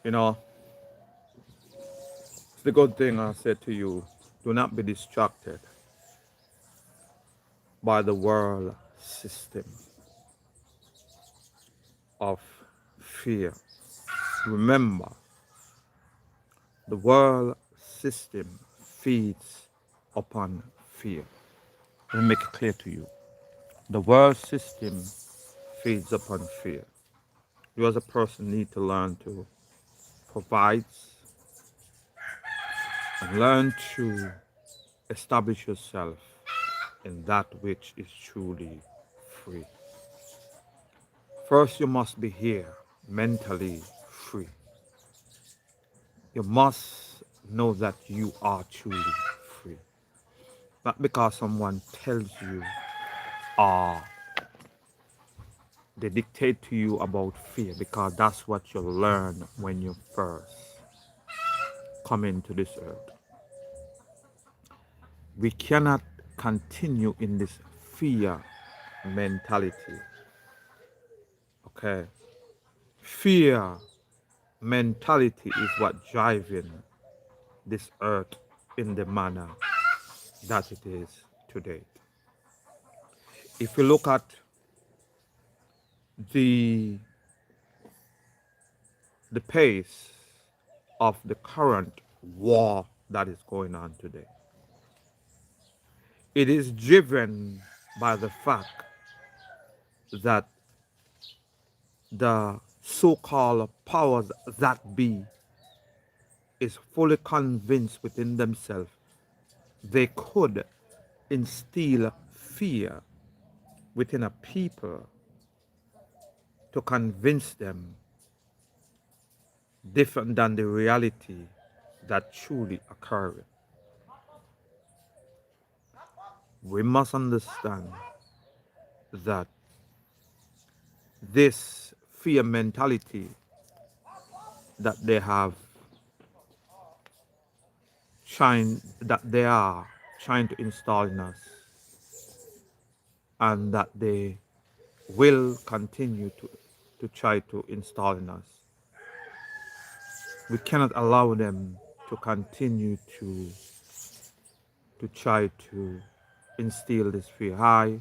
You know, it's the good thing I said to you, do not be distracted by the world system of fear. Remember, the world system feeds upon fear. Let me make it clear to you. The world system feeds upon fear. You as a person need to learn to provide and learn to establish yourself in that which is truly free. First, you must be here mentally free. You must know that you are truly free. Not because someone tells you or they dictate to you about fear, because that's what you learn when you first come into this earth. We cannot continue in this fear mentality. Okay? Fear mentality is what driving this earth in the manner that it is today. If you look at the the pace of the current war that is going on today, it is driven by the fact that the so-called powers that be is fully convinced within themselves they could instill fear within a people to convince them different than the reality that truly occurs. We must understand that this fear mentality that they are trying to install in us, and that they will continue to try to install in us, we cannot allow them to continue to try to instill this fear. Hi,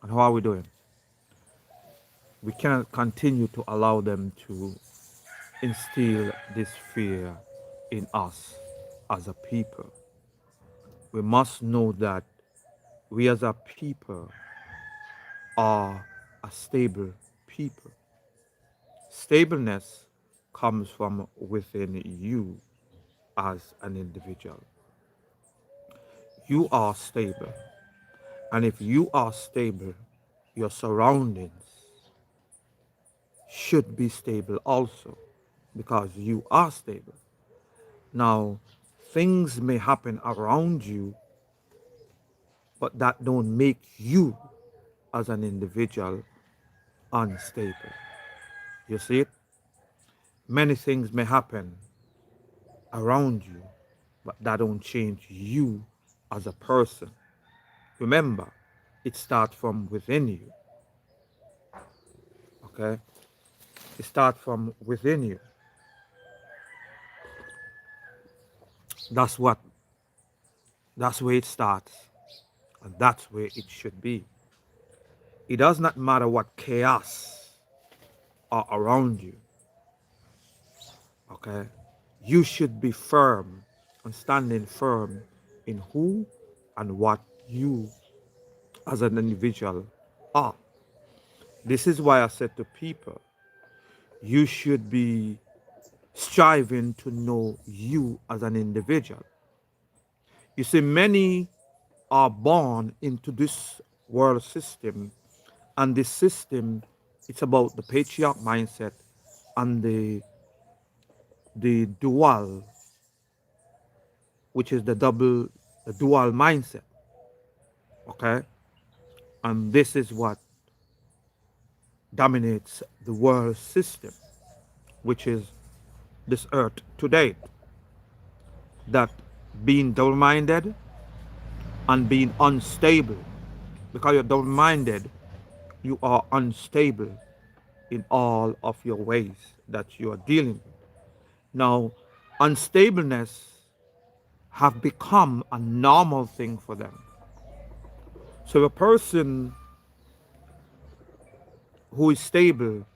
and how are we doing? We cannot continue to allow them to instill this fear in us as a people. We must know that we as a people are a stable people. Stableness comes from within you as an individual. You are stable. And if you are stable, your surroundings should be stable also, because you are stable. Now, things may happen around you, but that don't make you as an individual unstable. You see it? Many things may happen around you, but that don't change you as a person. Remember, it starts from within you. Okay? It starts from within you. That's where it starts, and that's where it should be. It does not matter what chaos are around you. Okay? You should be firm and standing firm in who and what you as an individual are. This is why I said to people, you should be striving to know you as an individual. You see, many are born into this world system, and this system, it's about the patriarch mindset and the dual, which is the dual mindset. Okay? And this is what dominates the world system, which is this earth today. That being double-minded and being unstable, because you're double-minded, you are unstable. in all of your ways that you are dealing with. Now, unstableness have become a normal thing for them. So a person who is stable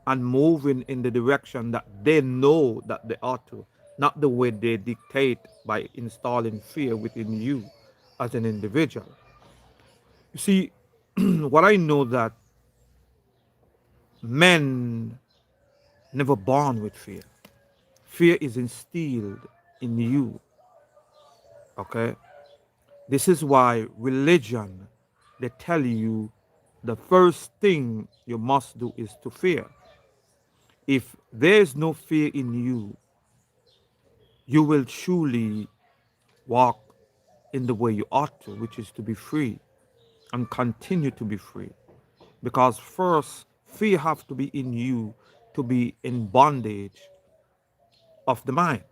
and moving in the direction that they know that they ought to, not the way they dictate by installing fear within you as an individual. You see, what I know that men never born with fear. Fear is instilled in you. Okay? This is why religion, they tell you the first thing you must do is to fear. If there is no fear in you, you will truly walk in the way you ought to, which is to be free and continue to be free. Because first, fear have to be in you to be in bondage of the mind.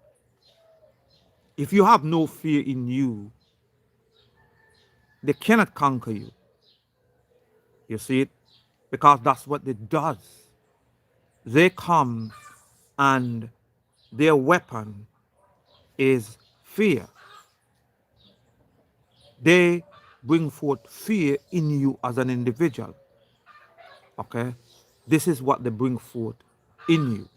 If you have no fear in you, they cannot conquer you. You see it? Because that's what it does. They come and their weapon is fear. They bring forth fear in you as an individual. Okay? This is what they bring forth in you.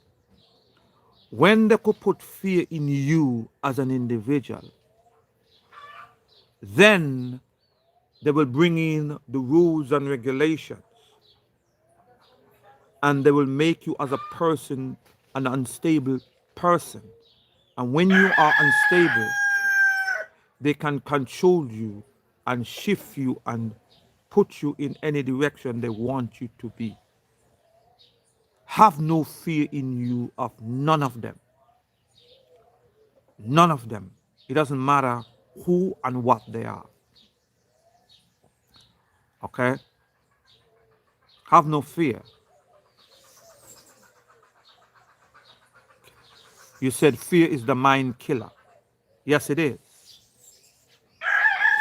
When they could put fear in you as an individual, then they will bring in the rules and regulations, and they will make you as a person an unstable person. And when you are unstable, they can control you and shift you and put you in any direction they want you to be. Have no fear in you of none of them. None of them. It doesn't matter who and what they are. Okay? Have no fear. You said fear is the mind killer. Yes, it is.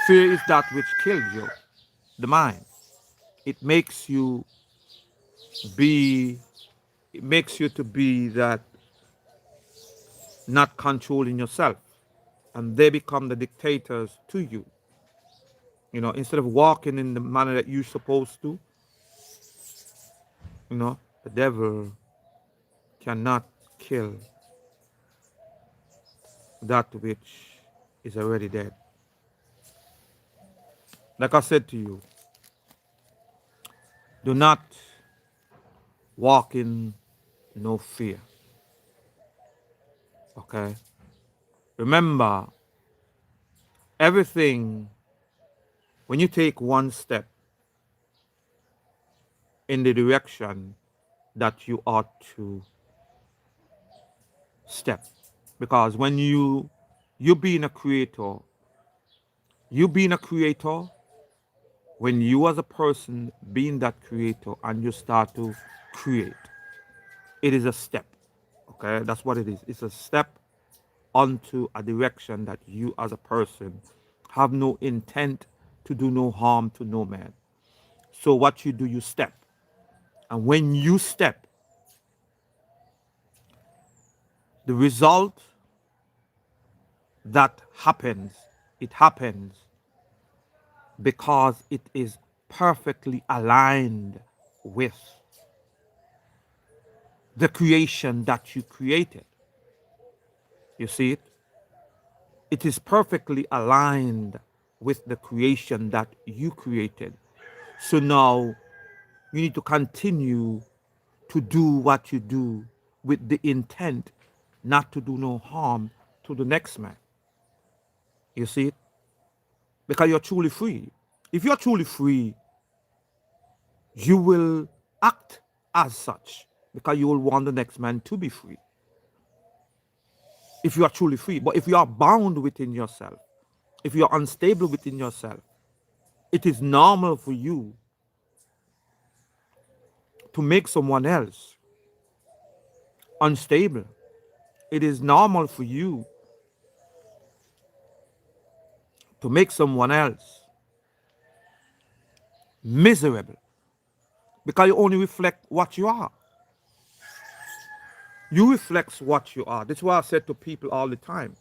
Fear is that which killed you, the mind. It makes you be, it makes you to be that not controlling yourself. And they become the dictators to you. You know, instead of walking in the manner that you're supposed to, you know, the devil cannot kill that which is already dead. Like I said to you, do not walk in no fear. Okay? Remember, everything, when you take one step in the direction that you ought to step, because when you being a creator, you being a creator, when you as a person being that creator and you start to create, it is a step. Okay, that's what it is. It's a step onto a direction that you as a person have no intent to do no harm to no man. So what you do, you step. And when you step, the result that happens, it happens because it is perfectly aligned with the creation that you created. You see it? It is perfectly aligned with the creation that you created. So now you need to continue to do what you do with the intent not to do no harm to the next man. You see it? Because you're truly free. If you're truly free, you will act as such because you will want the next man to be free. If you are truly free. But if you are bound within yourself, if you are unstable within yourself, it is normal for you to make someone else unstable. It is normal for you to make someone else miserable because you only reflect what you are. You reflect what you are. That's why I said to people all the time,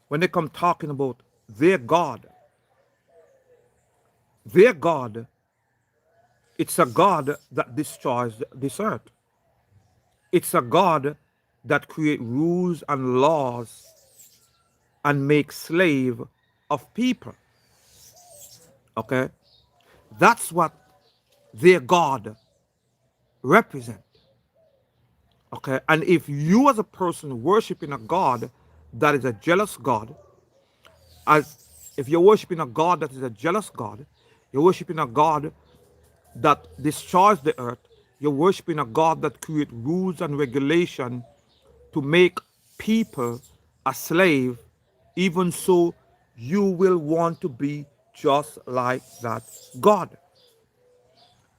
when they come talking about their God, their God, it's a God that destroys this earth. It's a God that creates rules and laws and makes slave of people. Okay? That's what their God represent. Okay? And if you as a person worshiping a God that is a jealous God, as if you're worshiping a God that is a jealous God, you're worshiping a God that destroys the earth, you're worshiping a God that creates rules and regulation to make people a slave, even so you will want to be just like that God.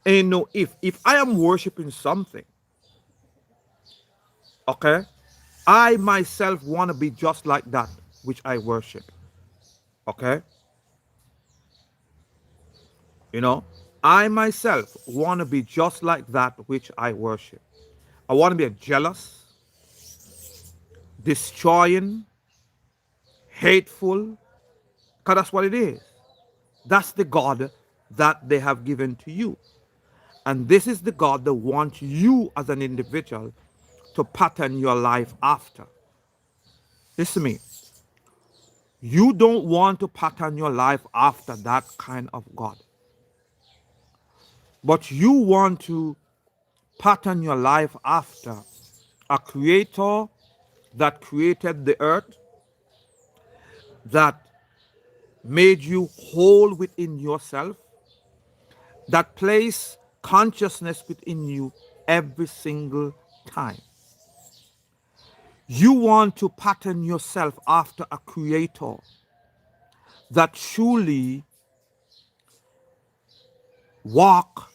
And you know, if I am worshiping something, okay, I myself want to be just like that which I worship. Okay? You know, I myself want to be just like that which I worship. I want to be a jealous, destroying, hateful, because that's what it is. That's the God that they have given to you. And this is the God that wants you as an individual to pattern your life after. Listen to me. You don't want to pattern your life after that kind of God. But you want to pattern your life after a creator that created the earth, that made you whole within yourself, that place consciousness within you every single time. You want to pattern yourself after a creator that truly walk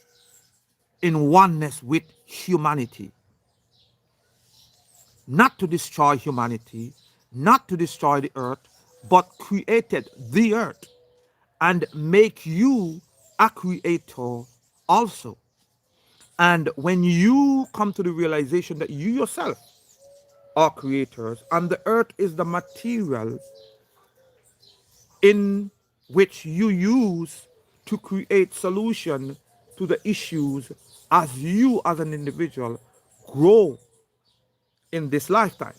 in oneness with humanity, not to destroy humanity, not to destroy the earth, but created the earth and make you a creator also. And when you come to the realization that you yourself are creators and the earth is the material in which you use to create solution to the issues as you as an individual grow in this lifetime.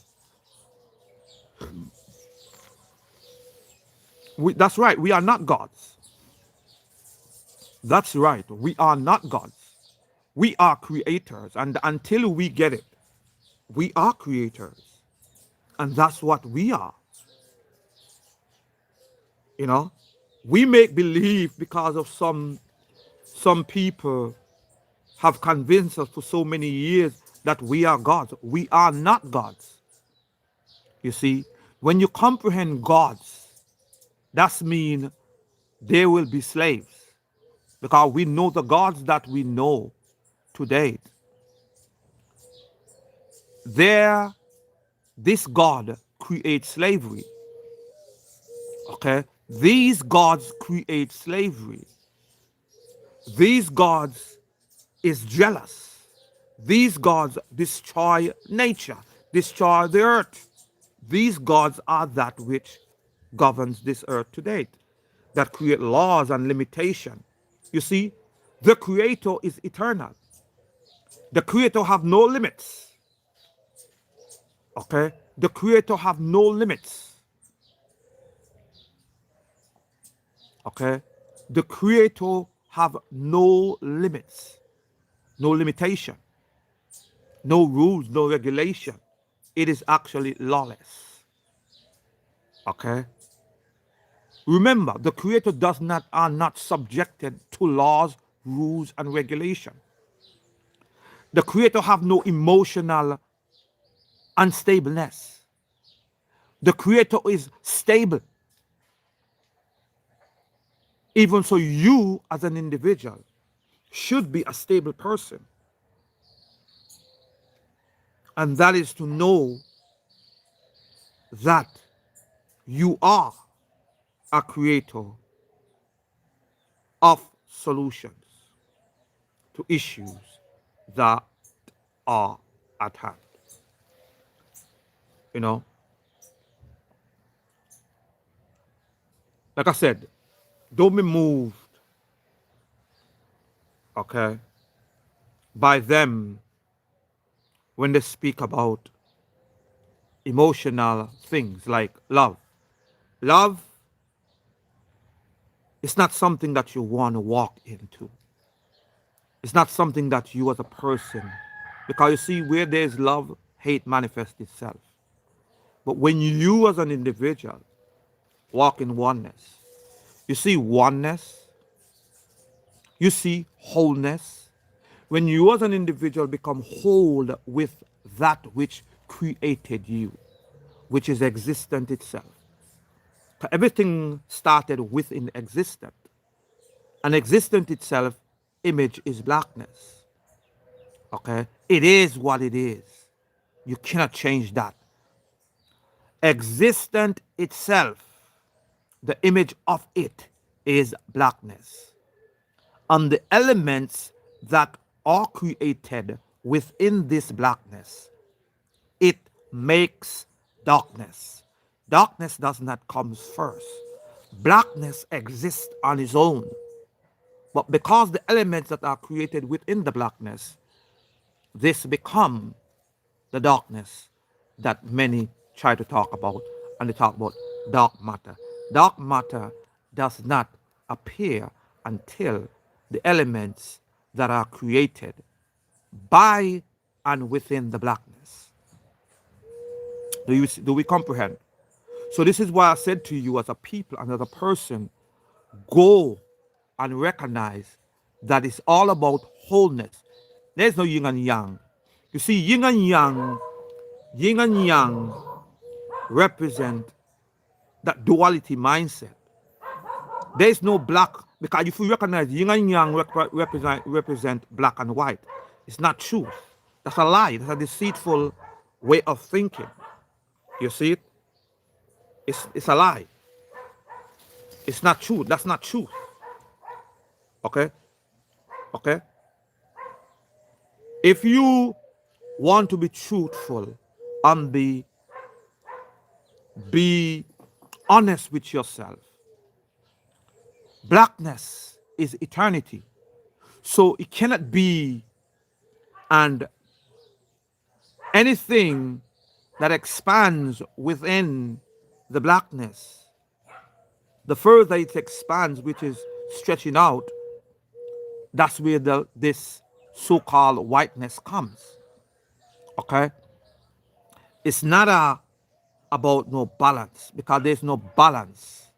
That's right, we are not gods. That's right, we are not gods. We are creators, and until we get it, we are creators. And that's what we are. You know, we make believe because of some people have convinced us for so many years that we are gods. We are not gods. You see, when you comprehend gods, that's mean they will be slaves, because we know the gods that we know today. There, this God creates slavery. Okay, these gods create slavery. These gods is jealous. These gods destroy nature, destroy the earth. These gods are that which governs this earth today, that create laws and limitation. You see, the creator is eternal. The creator have no limits. Okay? The creator have no limits. Okay? The creator have no limits, no limitation, no rules, no regulation. It is actually lawless. Okay? Remember, the creator does not are not subjected to laws, rules, and regulation. The creator have no emotional unstableness. The creator is stable. Even so, you as an individual should be a stable person. And that is to know that you are a creator of solutions to issues that are at hand. You know, like I said, don't be moved, okay, by them when they speak about emotional things like love. Love is not something that you want to walk into. It's not something that you as a person, because you see, where there's love, hate manifests itself. But when you as an individual walk in oneness, you see oneness, you see wholeness. When you as an individual become whole with that which created you, which is existent itself. Everything started within existent. And existent itself, image is blackness. Okay? It is what it is. You cannot change that. Existent itself, the image of it is blackness. And the elements that are created within this blackness, it makes darkness. Darkness does not come first. Blackness exists on its own. But because the elements that are created within the blackness, this become the darkness that many try to talk about, and they talk about dark matter. Dark matter does not appear until the elements that are created by and within the blackness. Do we comprehend? So this is why I said to you, as a people and as a person, go and recognize that it's all about wholeness. There's no yin and yang. You see, yin and yang represent that duality mindset. There's no black, because if you recognize yin and yang represent black and white, it's not truth. That's a lie. That's a deceitful way of thinking. You see it? It's a lie. It's not true. That's not truth. Okay? Okay? If you want to be truthful and be honest with yourself, blackness is eternity. So it cannot be, and anything that expands within the blackness, the further it expands, which is stretching out, that's where this so-called whiteness comes. Okay? It's not about no balance, because there's no balance.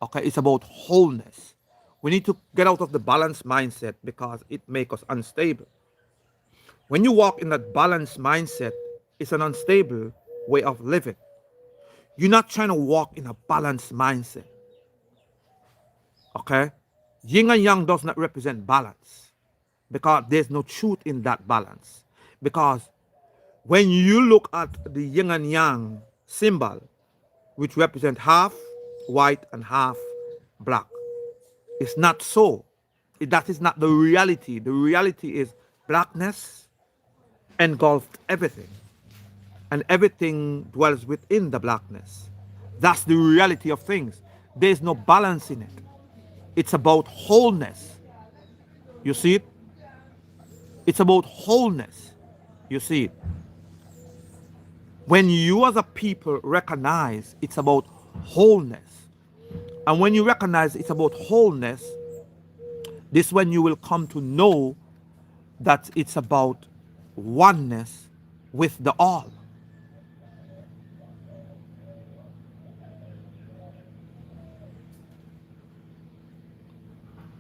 Okay? It's about wholeness. We need to get out of the balance mindset, because it makes us unstable. When you walk in that balanced mindset, it's an unstable way of living. You're not trying to walk in a balanced mindset. Okay? Yin and yang does not represent balance, because there's no truth in that balance. Because when you look at the yin and yang symbol, which represent half white and half black, it's not so. That is not the reality. The reality is blackness engulfed everything, and everything dwells within the blackness. That's the reality of things. There's no balance in it. It's about wholeness. You see it? It's about wholeness. You see it? When you as a people recognize it's about wholeness, and when you recognize it's about wholeness, this is when you will come to know that it's about oneness with the all.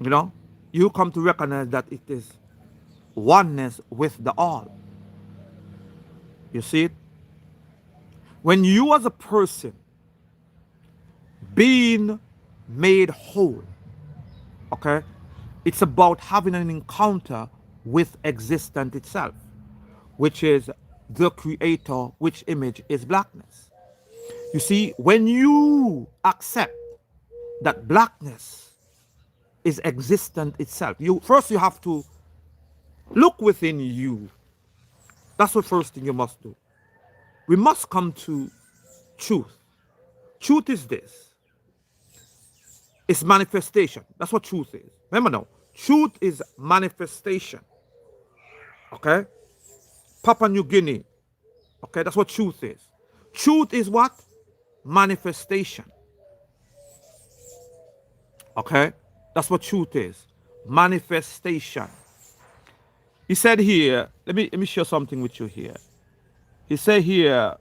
You know, you come to recognize that it is oneness with the all. You see it? When you as a person being made whole, okay, it's about having an encounter with existence itself, which is the creator, which image is blackness. You see, when you accept that blackness is existent itself, you have to look within you. That's the first thing you must do. We must come to truth. Truth is this. It's manifestation. That's what truth is. Remember now, truth is manifestation. Okay? Papua New Guinea. Okay, that's what truth is. Truth is what? Manifestation. Okay? That's what truth is. Manifestation. He said here, let me share something with you here. He said here,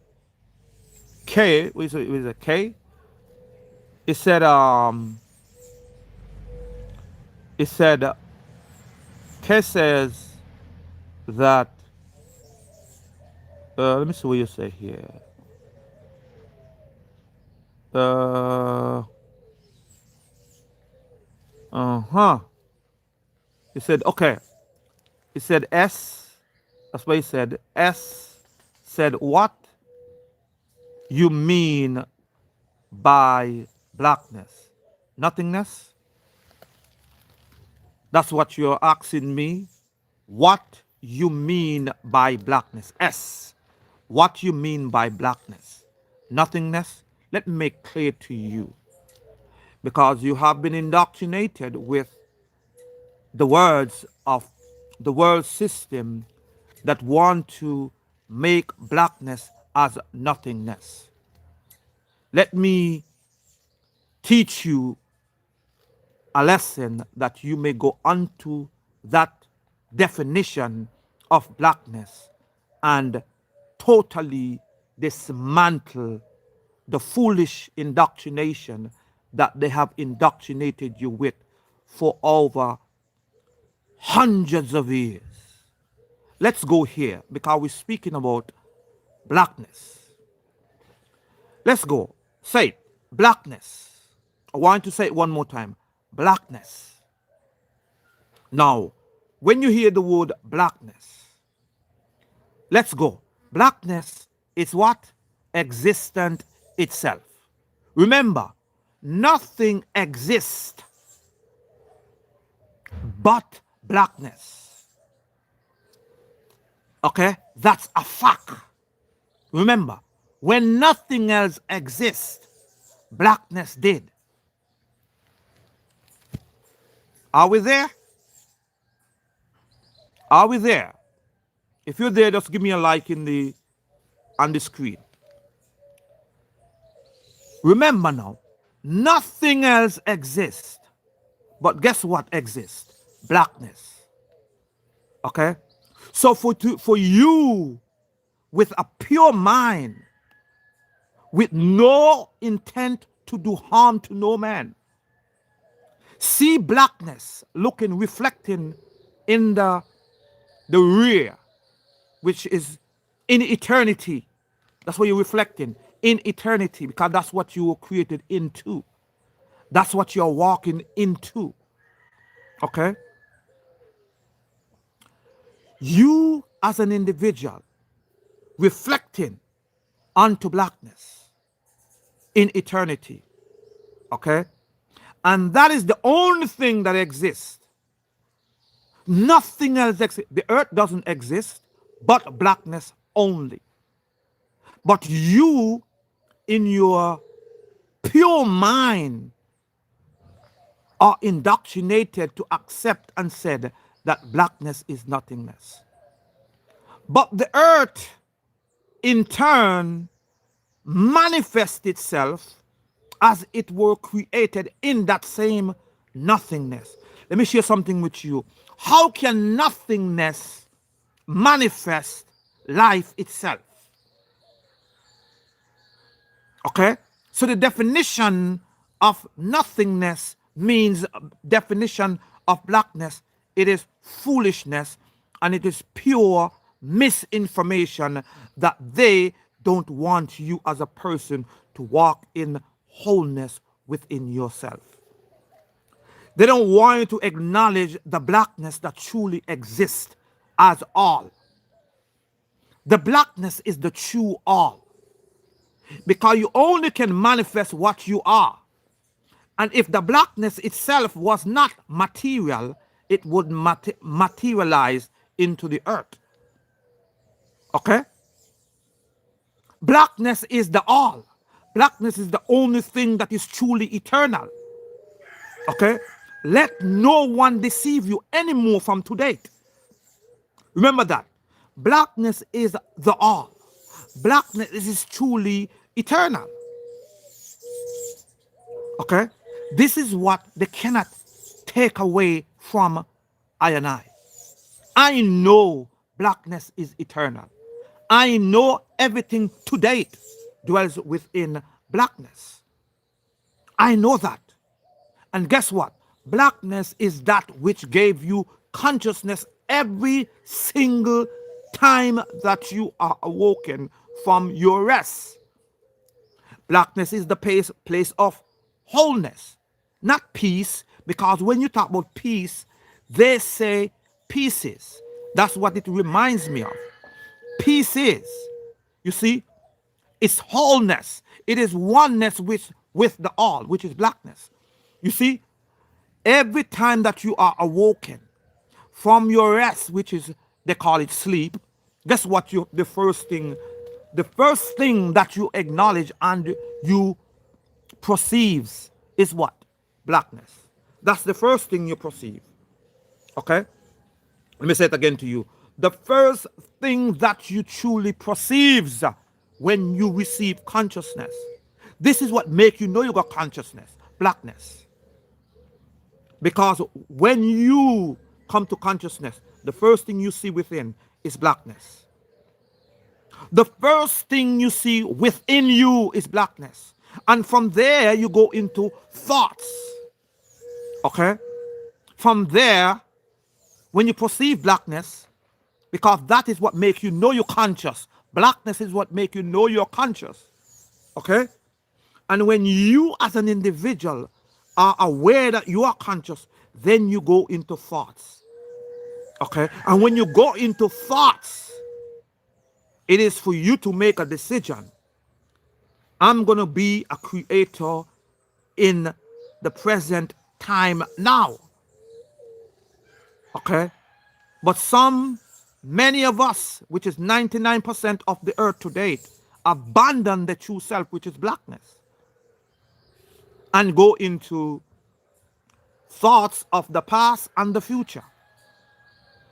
K, what is it, K? It said, it said, K says that, let me see what you say here. Uh-huh. He said, okay. He said S, that's what he said. S said, what you mean by blackness? Nothingness? That's what you're asking me. What you mean by blackness? S. What you mean by blackness? Nothingness? Let me make clear to you. Because you have been indoctrinated with the words of the world system that want to make blackness as nothingness. Let me teach you a lesson that you may go onto that definition of blackness and totally dismantle the foolish indoctrination that they have indoctrinated you with for over hundreds of years. Let's go here because we're speaking about blackness. Let's go. Say it. Blackness. I want to say it one more time. Blackness. Now, when you hear the word blackness, let's go. Blackness is what? Existent itself. Remember, nothing exists but blackness. Okay? That's a fact. Remember, when nothing else exists, blackness did. Are we there? Are we there? If you're there, just give me a like on the screen. Remember now, nothing else exists. But guess what exists? Blackness. Okay? So for you, with a pure mind, with no intent to do harm to no man, see blackness looking, reflecting in the rear, which is in eternity. That's what you're reflecting, in eternity, because that's what you were created into. That's what you're walking into. Okay? You as an individual reflecting onto blackness in eternity. Okay? And that is the only thing that exists. Nothing else exists. The earth doesn't exist, but blackness only. But you, in your pure mind, are indoctrinated to accept and said that blackness is nothingness. But the earth, in turn, manifests itself as it were created in that same nothingness. Let me share something with you. How can nothingness manifest life itself? Okay? So the definition of nothingness means, definition of blackness, it is foolishness and it is pure misinformation that they don't want you as a person to walk in wholeness within yourself. They don't want you to acknowledge the blackness that truly exists as all. The blackness is the true all. Because you only can manifest what you are. And if the blackness itself was not material, it would materialize into the earth. Okay? Blackness is the all. Blackness is the only thing that is truly eternal. Okay? Let no one deceive you anymore from today. Remember that. Blackness is the all. Blackness is truly eternal. Okay? This is what they cannot take away from I and I. I know blackness is eternal. I know everything to date dwells within blackness. I know that. And guess what? Blackness is that which gave you consciousness every single time that you are awoken from your rest. Blackness is the place of wholeness, not peace, because when you talk about peace, they say pieces. That's what it reminds me of. Pieces. You see, it's wholeness. It is oneness with the all, which is blackness. You see, every time that you are awoken from your rest, which is, they call it sleep, guess what? The first thing that you acknowledge and you perceives is what? Blackness. That's the first thing you perceive. Okay? Let me say it again to you. The first thing that you truly perceives when you receive consciousness. This is what makes you know you got consciousness. Blackness. Because when you come to consciousness, the first thing you see within is blackness. The first thing you see within you is blackness. And from there, you go into thoughts. Okay? From there, when you perceive blackness, because that is what makes you know you're conscious. Blackness is what makes you know you're conscious. Okay? And when you as an individual are aware that you are conscious, then you go into thoughts. Okay? And when you go into thoughts, it is for you to make a decision. I'm going to be a creator in the present time now. Okay? But many of us, which is 99% of the earth to date, abandon the true self, which is blackness, and go into thoughts of the past and the future,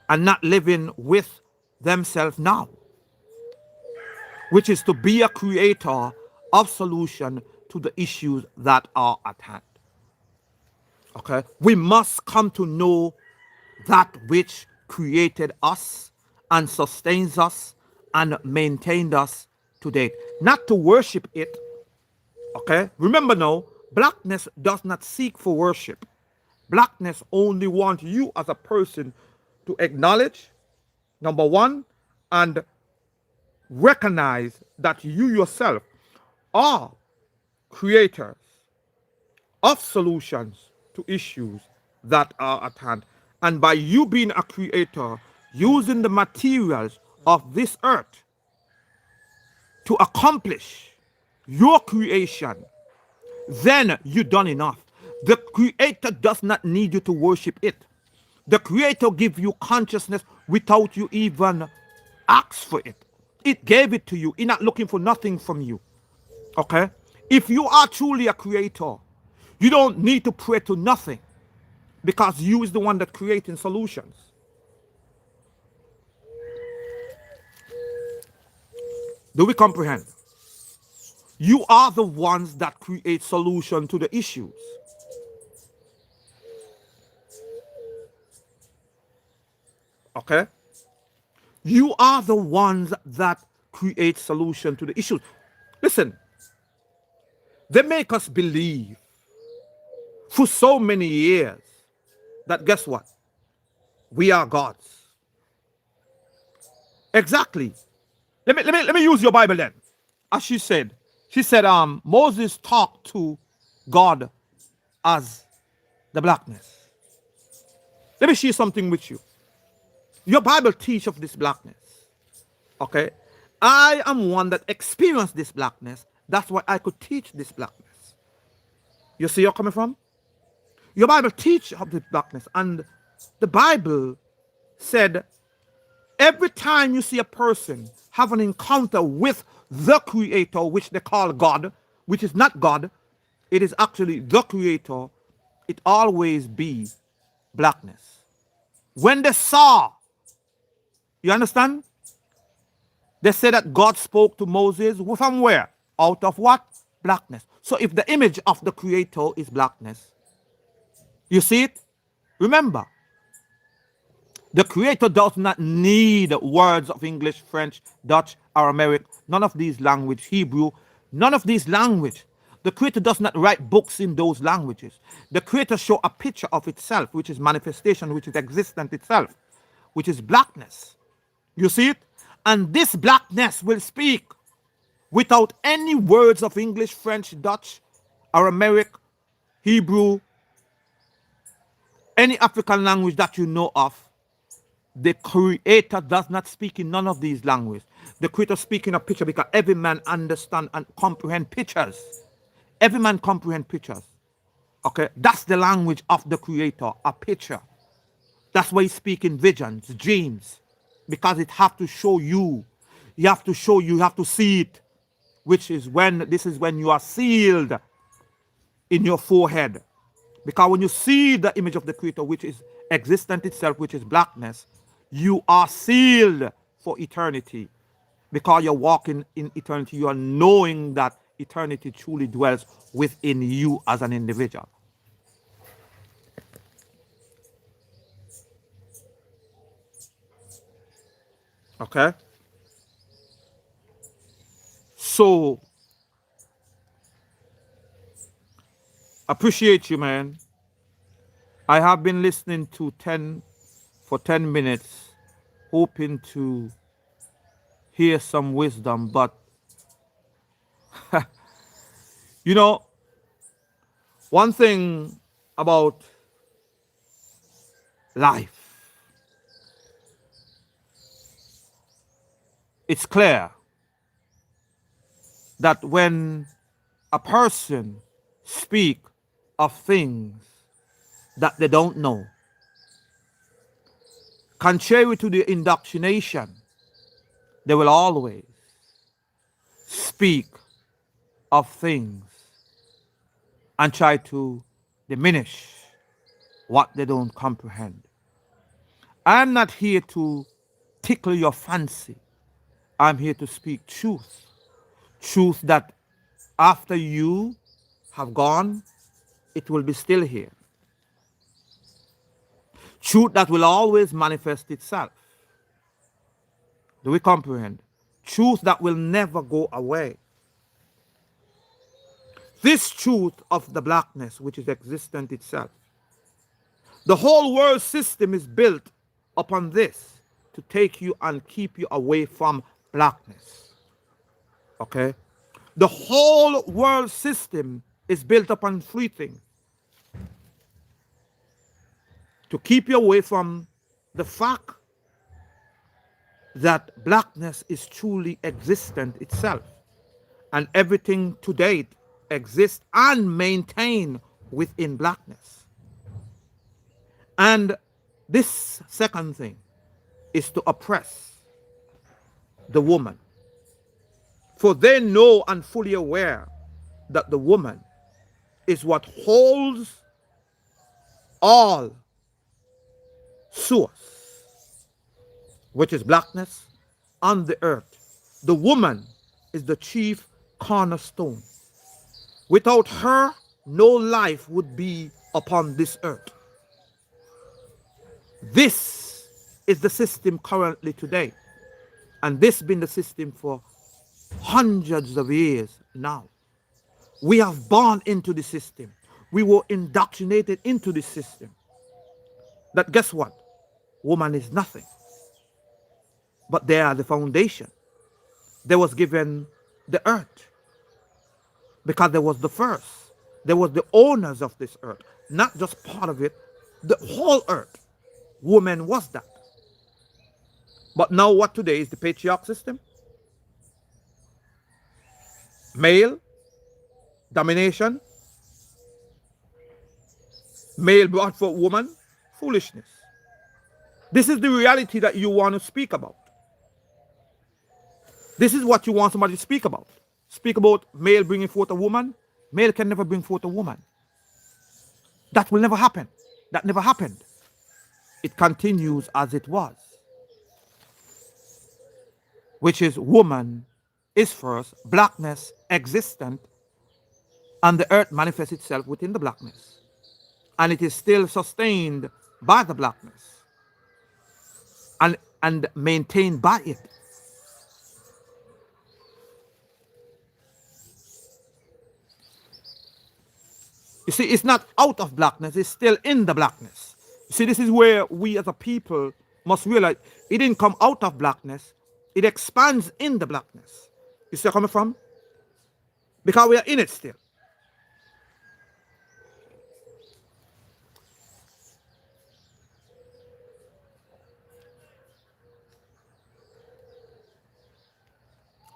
and not living with themselves now, which is to be a creator of solution to the issues that are at hand. Okay? We must come to know that which created us and sustains us and maintained us to date. Not to worship it. Okay? Remember now, blackness does not seek for worship. Blackness only wants you as a person to acknowledge, number one, and recognize that you yourself are creators of solutions to issues that are at hand. And by you being a creator, using the materials of this earth to accomplish your creation, then you've done enough. The creator does not need you to worship it. The creator gives you consciousness without you even ask for it. It gave it to you. It's not looking for nothing from you. Okay? If you are truly a creator, you don't need to pray to nothing, because you is the one that creating solutions. Do we comprehend? You are the ones that create solution to the issues. Okay? You are the ones that create solution to the issues. Listen, they make us believe for so many years that guess what? We are gods. Exactly. Let me use your Bible then. As she said, Moses talked to God as the blackness. Let me share something with you. Your Bible teaches of this blackness. Okay? I am one that experienced this blackness. That's why I could teach this blackness. You see where I'm coming from? Your Bible teaches of this blackness. And the Bible said, every time you see a person have an encounter with the Creator, which they call God, which is not God, it is actually the creator, it always be blackness. When they saw, you understand? They say that God spoke to Moses from where? Out of what? Blackness. So if the image of the creator is blackness, you see it? Remember, the creator does not need words of English, French, Dutch, Aramaic, none of these language, Hebrew, none of these language. The creator does not write books in those languages. The creator show a picture of itself, which is manifestation, which is existent itself, which is blackness. You see it? And this blackness will speak without any words of English, French, Dutch, Aramaic, Hebrew, any African language that you know of. The creator does not speak in none of these languages. The creator speaks in a picture because every man understand and comprehend pictures. Every man comprehend pictures. Okay, that's the language of the creator, a picture. That's why he speaks in visions, dreams, because it have to show you. You have to show you have to see it, which is when this is when you are sealed in your forehead. Because when you see the image of the creator, which is existent itself, which is blackness, you are sealed for eternity. Because you're walking in eternity, you are knowing that eternity truly dwells within you as an individual. Okay? So, appreciate you, man. I have been listening to 10 minutes, hoping to hear some wisdom, but you know, one thing about life, it's clear that when a person speak of things that they don't know, contrary to the indoctrination, they will always speak of things and try to diminish what they don't comprehend. I'm not here to tickle your fancy. I'm here to speak truth. Truth that after you have gone, it will be still here. Truth that will always manifest itself. Do we comprehend? Truth that will never go away. This truth of the blackness, which is existent itself. The whole world system is built upon this to take you and keep you away from blackness. Okay? The whole world system is built upon three things. To keep you away from the fact that blackness is truly existent itself. And everything to date exists and maintain within blackness. And this second thing is to oppress the woman. For they know and fully aware that the woman is what holds all source, which is blackness, on the earth. The woman is the chief cornerstone. Without her, no life would be upon this earth. This is the system currently today. And this has been the system for hundreds of years now. We have born into the system. We were indoctrinated into the system. That guess what? Woman is nothing. But they are the foundation. They was given the earth. Because there was the first. There was the owners of this earth. Not just part of it. The whole earth. Woman was that. But now what today is the patriarch system? Male domination. Male brought for woman. Foolishness. This is the reality that you want to speak about. This is what you want somebody to speak about. speak about male bringing forth a woman, male can never bring forth a woman. That will never happen. That never happened. It continues as it was, which is woman is first, blackness existent, and the earth manifests itself within the blackness. And it is still sustained by the blackness and maintained by it. You see, it's not out of blackness, it's still in the blackness. You see, this is where we as a people must realize it didn't come out of blackness, it expands in the blackness. You see where I'm coming from? Because we are in it still.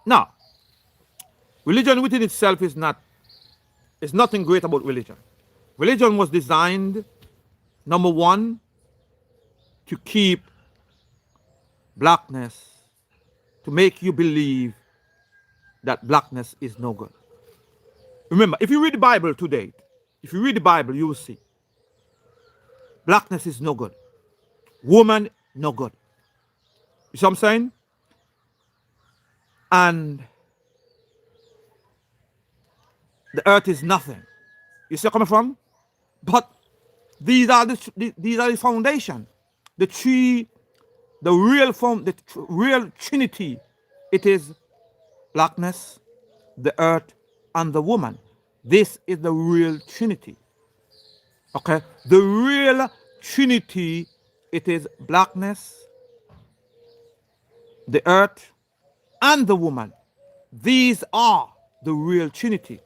Now, religion within itself is nothing great about religion. Religion was designed, number one, to keep blackness, to make you believe that blackness is no good. Remember, if you read the Bible today, if you read the Bible, you will see blackness is no good. Woman, no good. You see what I'm saying? And the earth is nothing. You see where I'm coming from? But these are the foundation. The tree, the real form, the real trinity. It is blackness, the earth, and the woman. This is the real trinity. Okay? The real trinity, it is blackness, the earth, and the woman. These are the real trinity.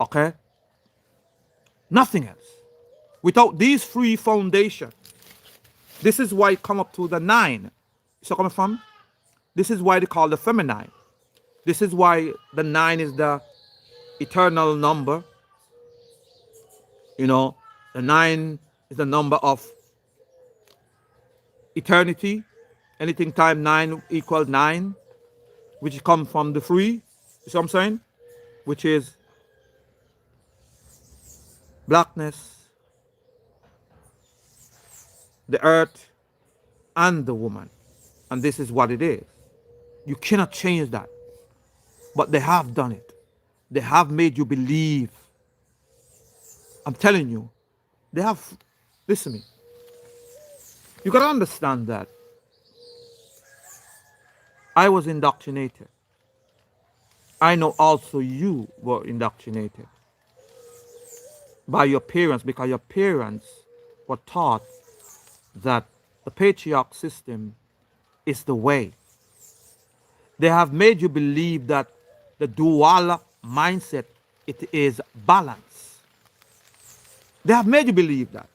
Okay? Nothing else. Without these three foundations, this is why it come up to the 9. So coming from? This is why they call the feminine. This is why the 9 is the eternal number. You know, the 9 is the number of eternity. Anything time 9 equals 9, which comes from the 3. You see what I'm saying? Which is blackness, the earth, and the woman. And this is what it is. You cannot change that. But they have done it. They have made you believe. I'm telling you, they have, listen to me. You got to understand that I was indoctrinated. I know also you were indoctrinated by your parents, because your parents were taught that the patriarch system is the way. They have made you believe that the dual mindset, it is balance. They have made you believe that.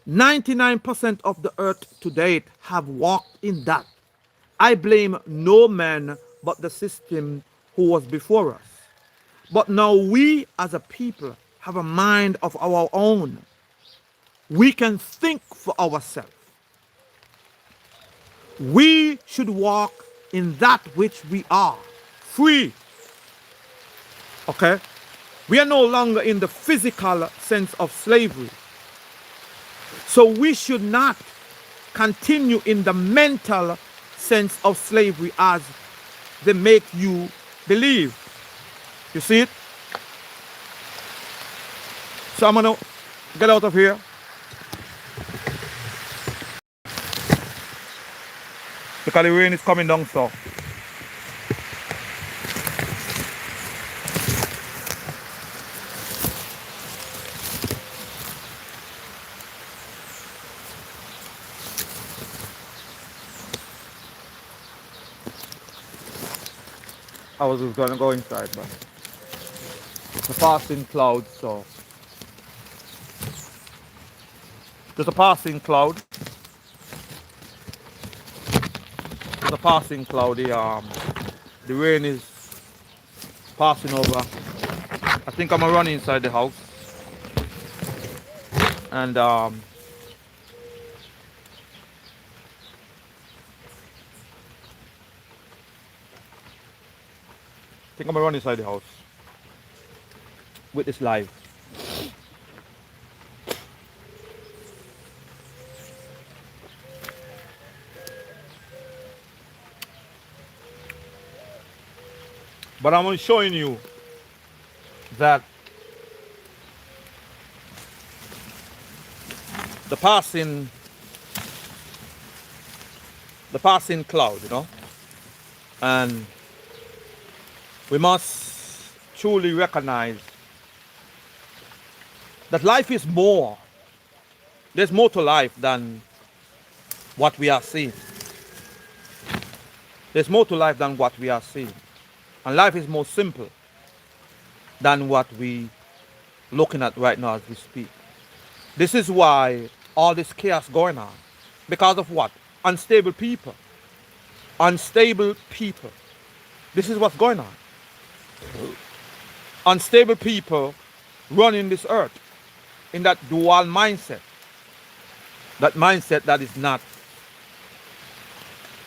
99% of the earth to date have walked in that. I blame no man but the system who was before us. But now we as a people have a mind of our own. We can think for ourselves. We should walk in that which we are, free. Okay? We are no longer in the physical sense of slavery. So we should not continue in the mental sense of slavery as they make you believe. You see it? So I'm going to get out of here. Because the rain is coming down so. I was just gonna go inside, but it's a passing cloud, so there's a passing cloud. There's a passing cloud. The rain is passing over. I think I'm gonna run inside the house, and think I'm gonna run inside the house with this live. But I'm only showing you that the passing cloud, you know, and we must truly recognize that life is more. There's more to life than what we are seeing. There's more to life than what we are seeing. And life is more simple than what we looking at right now as we speak. This is why all this chaos going on. Because of what? Unstable people. Unstable people. This is what's going on. Unstable people running this earth in that dual mindset. That mindset that is not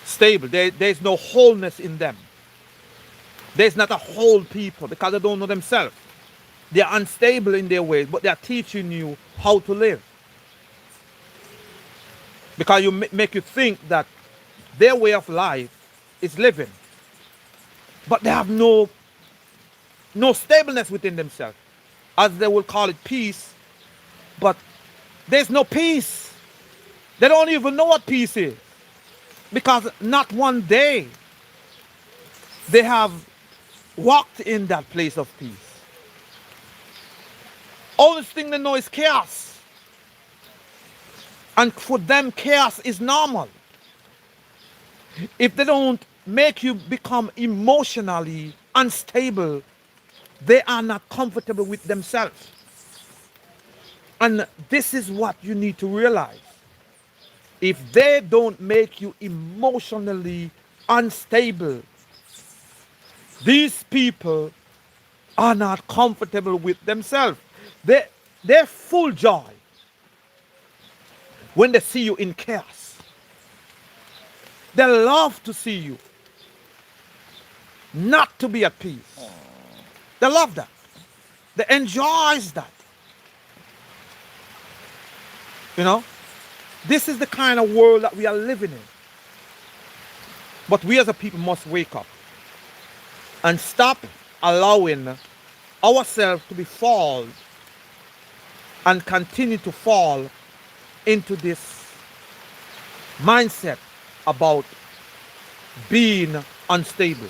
stable. There's no wholeness in them. There's not a whole people because they don't know themselves. They are unstable in their ways, but they are teaching you how to live. Because you make you think that their way of life is living. But they have no stableness within themselves. As they will call it, peace. But there's no peace. They don't even know what peace is. Because not one day they have walked in that place of peace. Only thing they know is chaos. And for them, chaos is normal. If they don't make you become emotionally unstable, they are not comfortable with themselves. And this is what you need to realize. If they don't make you emotionally unstable, these people are not comfortable with themselves. They're full joy when they see you in chaos. They love to see you not to be at peace. They love that. They enjoy that. You know, this is the kind of world that we are living in. But we as a people must wake up and stop allowing ourselves to be fall and continue to fall into this mindset about being unstable.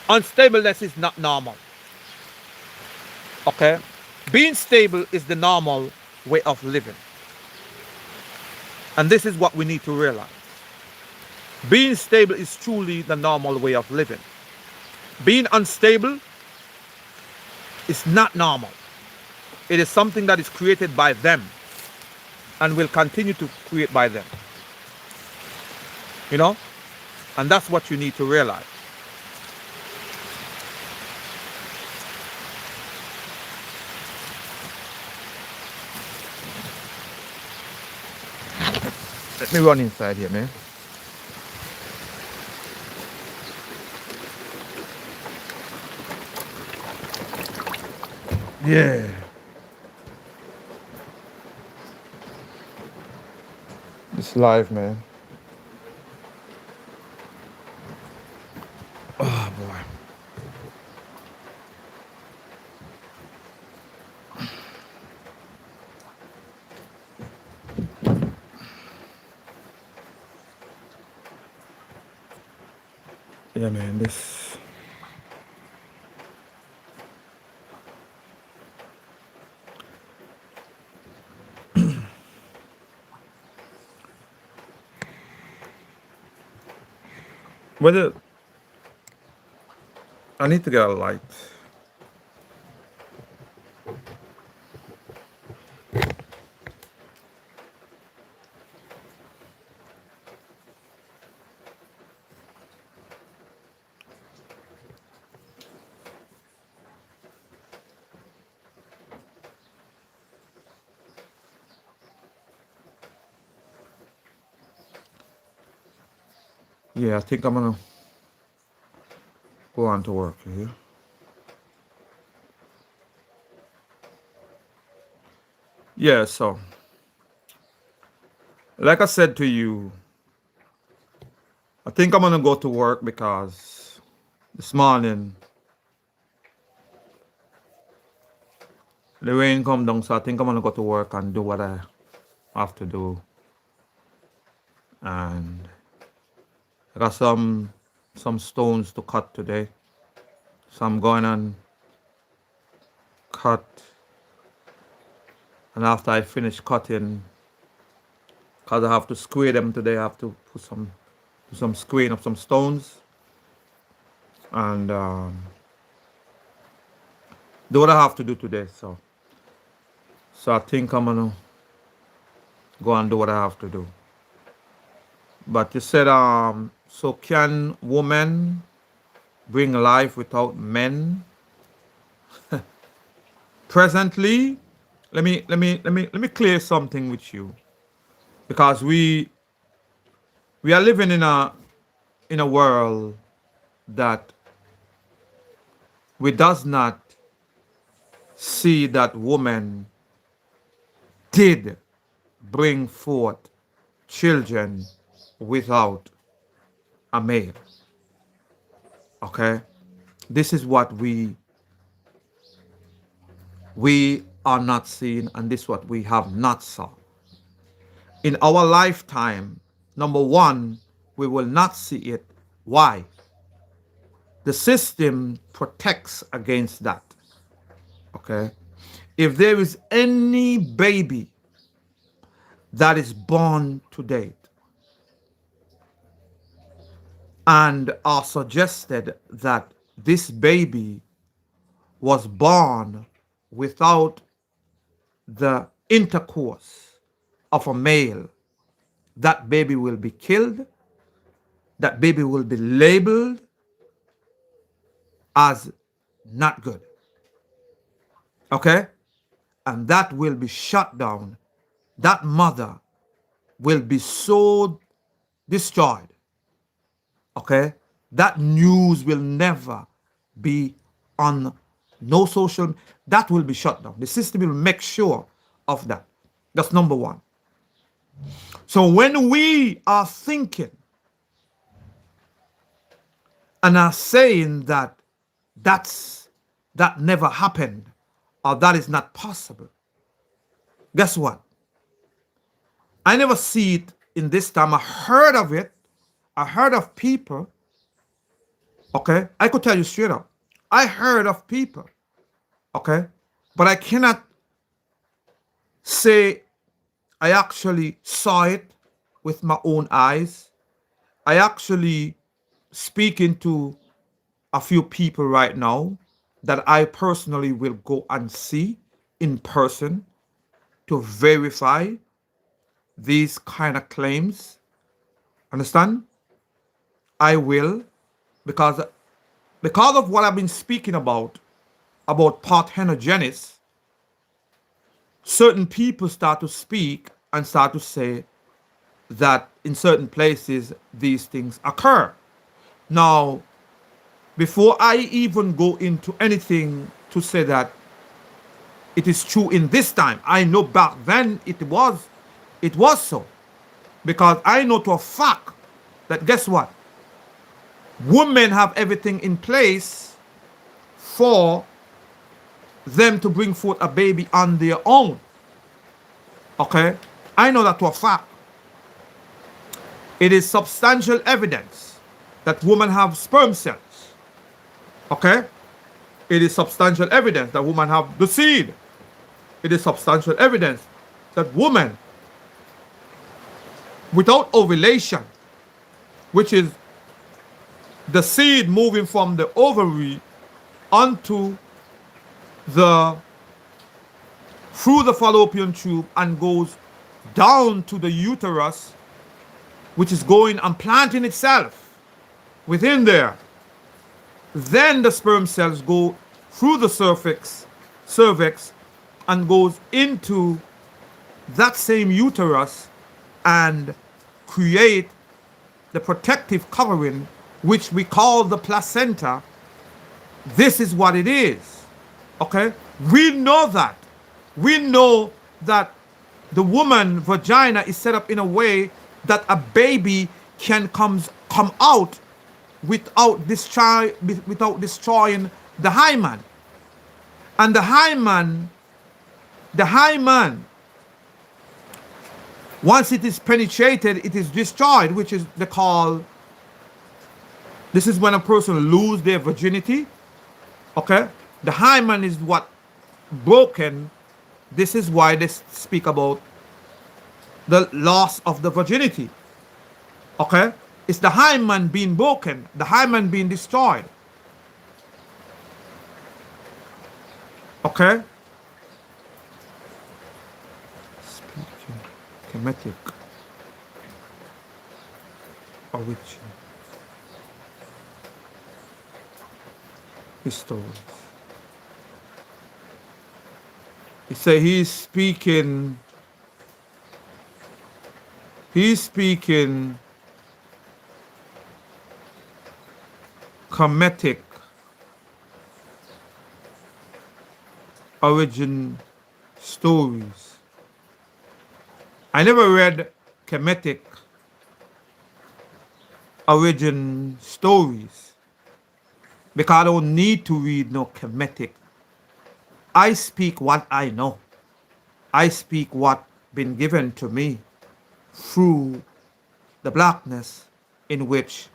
Unstableness is not normal. Okay? Being stable is the normal way of living. And this is what we need to realize. Being stable is truly the normal way of living. Being unstable is not normal. It is something that is created by them and will continue to create by them. You know? And that's what you need to realize. Let me run inside here, man. Yeah. It's live, man. Oh, boy. Yeah, man, this... Whether... I need to get a light. Yeah, I think I'm gonna... go on to work here. Yeah, so like I said to you, I think I'm gonna go to work because this morning the rain come down, so I think I'm gonna go to work and do what I have to do. And I got some stones to cut today. So I'm going and cut, and after I finish cutting, because I have to square them today, I have to put some squaring of some stones and do what I have to do today. So I think I'm gonna go and do what I have to do. But you said, so can women bring life without men? Presently, let me clear something with you, because we are living in a world that we does not see that woman did bring forth children without a male. Okay? This is what we are not seeing, and this is what we have not saw. In our lifetime, number one, we will not see it. Why? The system protects against that. Okay? If there is any baby that is born to date and are suggested that this baby was born without the intercourse of a male, that baby will be killed, that baby will be labeled as not good. Okay? And that will be shut down. That mother will be so destroyed. Okay? That news will never be on no social, that will be shut down. The system will make sure of that. That's number one. So when we are thinking and are saying that that never happened or that is not possible, guess what? I never see it in this time. I heard of it. I heard of people. Okay? I could tell you straight up. I heard of people. Okay? But I cannot say I actually saw it with my own eyes. I actually speaking to a few people right now that I personally will go and see in person to verify these kind of claims. Understand? I will, because of what I've been speaking about parthenogenesis, certain people start to speak and start to say that in certain places these things occur. Now, before I even go into anything to say that it is true in this time, I know back then it was so. Because I know to a fact that, guess what? Women have everything in place for them to bring forth a baby on their own. Okay? I know that to a fact. It is substantial evidence that women have sperm cells. Okay? It is substantial evidence that women have the seed. It is substantial evidence that women without ovulation, which is the seed moving from the ovary onto through the fallopian tube and goes down to the uterus, which is going and planting itself within there. Then the sperm cells go through the cervix and goes into that same uterus and create the protective covering, which we call the placenta, This is what it is. Okay? We know that. We know that the woman vagina is set up in a way that a baby can come out without destroying the hymen. And the hymen, once it is penetrated, it is destroyed, which is they call. This is when a person lose their virginity. Okay, the hymen is what broken. This is why they speak about the loss of the virginity. Okay, it's the hymen being broken, the hymen being destroyed. Okay, speaking chemetic origin histories. He say he's speaking chemetic origin stories. I never read chemetic origin stories because I don't need to read no chemetic. I speak what I know. I speak what been given to me through the blackness in which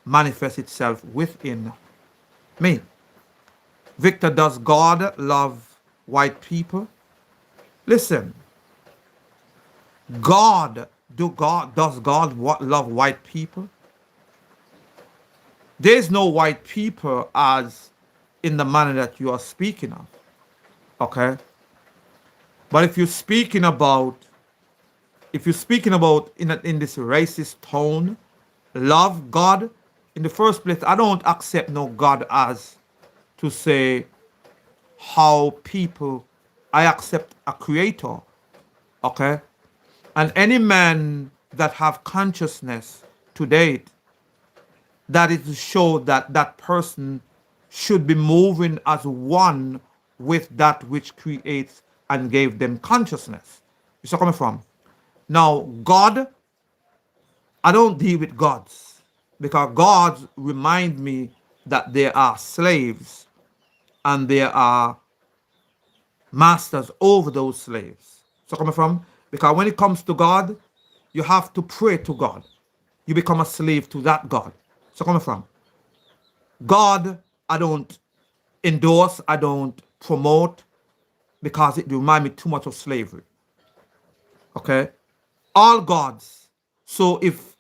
manifests itself within me. Victor, does God love white people? Listen, does God love white people? There's no white people as in the manner that you are speaking of. Okay? But if you're speaking about in this racist tone, love God, in the first place, I don't accept no God as to say how people, I accept a creator. Okay? And any man that have consciousness to date, that is to show that that person should be moving as one with that which creates and gave them consciousness. You see where I'm coming from? Now, God, I don't deal with gods because gods remind me that there are slaves and there are masters over those slaves. So coming from? Because when it comes to God, you have to pray to God. You become a slave to that God. So coming from? God, I don't endorse, I don't promote because it reminds me too much of slavery. Okay? All gods. So if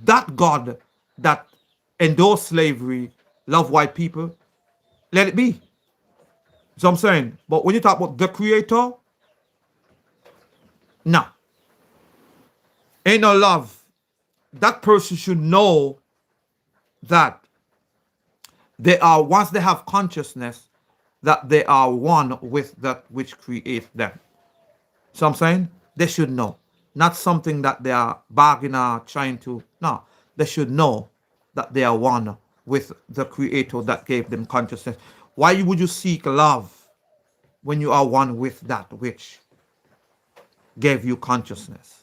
that God that endorsed slavery love white people, let it be. So I'm saying, but when you talk about the creator, no. Ain't no love. That person should know that they are, once they have consciousness, that they are one with that which creates them. So I'm saying they should know. Not something that they are bargaining or trying to, no. They should know that they are one with the creator that gave them consciousness. Why would you seek love when you are one with that which gave you consciousness?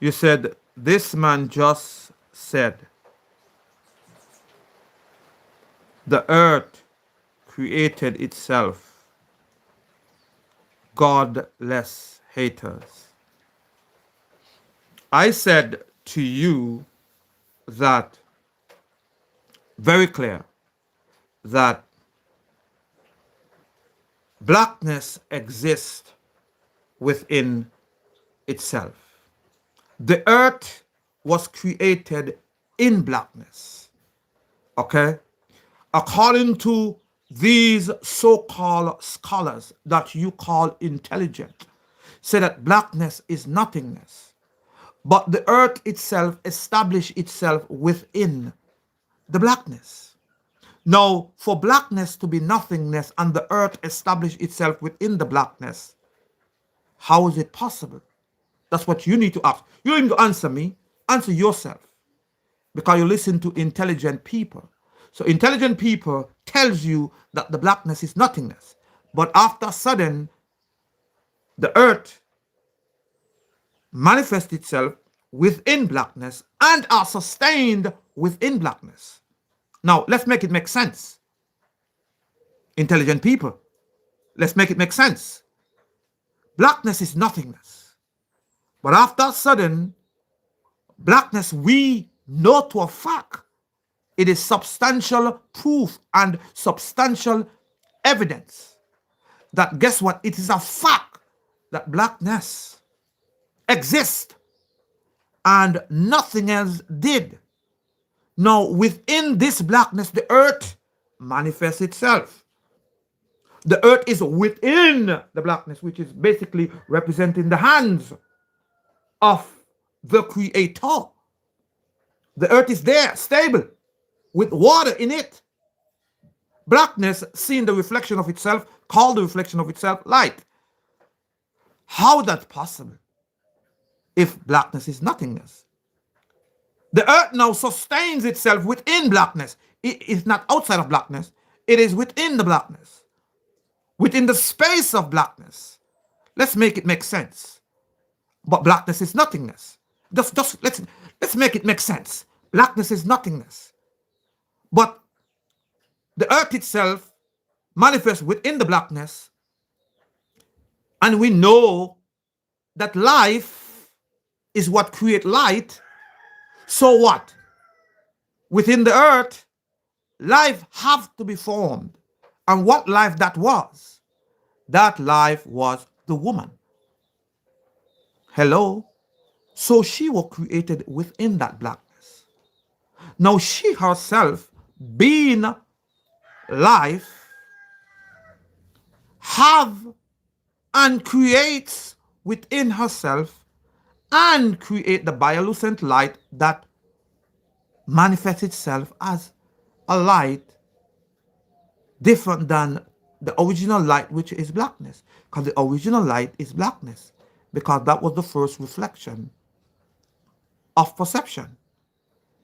You said, this man just said, the earth created itself, godless haters. I said to you that very clear that blackness exists within itself. The earth was created in blackness. Okay? According to these so-called scholars that you call intelligent, say that blackness is nothingness. But the earth itself established itself within the blackness. Now, for blackness to be nothingness and the earth establish itself within the blackness, how is it possible? That's what you need to ask. You don't need to answer me, answer yourself. Because you listen to intelligent people. So intelligent people tells you that the blackness is nothingness. But after a sudden, the earth manifests itself within blackness and are sustained within blackness. Now, let's make it make sense. Intelligent people, let's make it make sense. Blackness is nothingness. But after a sudden, blackness, we know to a fact, it is substantial proof and substantial evidence that, guess what? It is a fact that blackness exists and nothing else did. Now, within this blackness, the earth manifests itself. The earth is within the blackness, which is basically representing the hands of the Creator. The earth is there, stable, with water in it. Blackness, seeing the reflection of itself, called the reflection of itself light. How that possible if blackness is nothingness? The earth now sustains itself within blackness. It is not outside of blackness. It is within the blackness. Within the space of blackness. Let's make it make sense. But blackness is nothingness. Just let's make it make sense. Blackness is nothingness. But the earth itself manifests within the blackness. And we know that life is what creates light. So what? Within the earth, life have to be formed. And what life that was? That life was the woman. Hello? So she was created within that blackness. Now she herself, being life, have and creates within herself and create the bioluminescent light that manifests itself as a light different than the original light, which is blackness. Because the original light is blackness, because that was the first reflection of perception.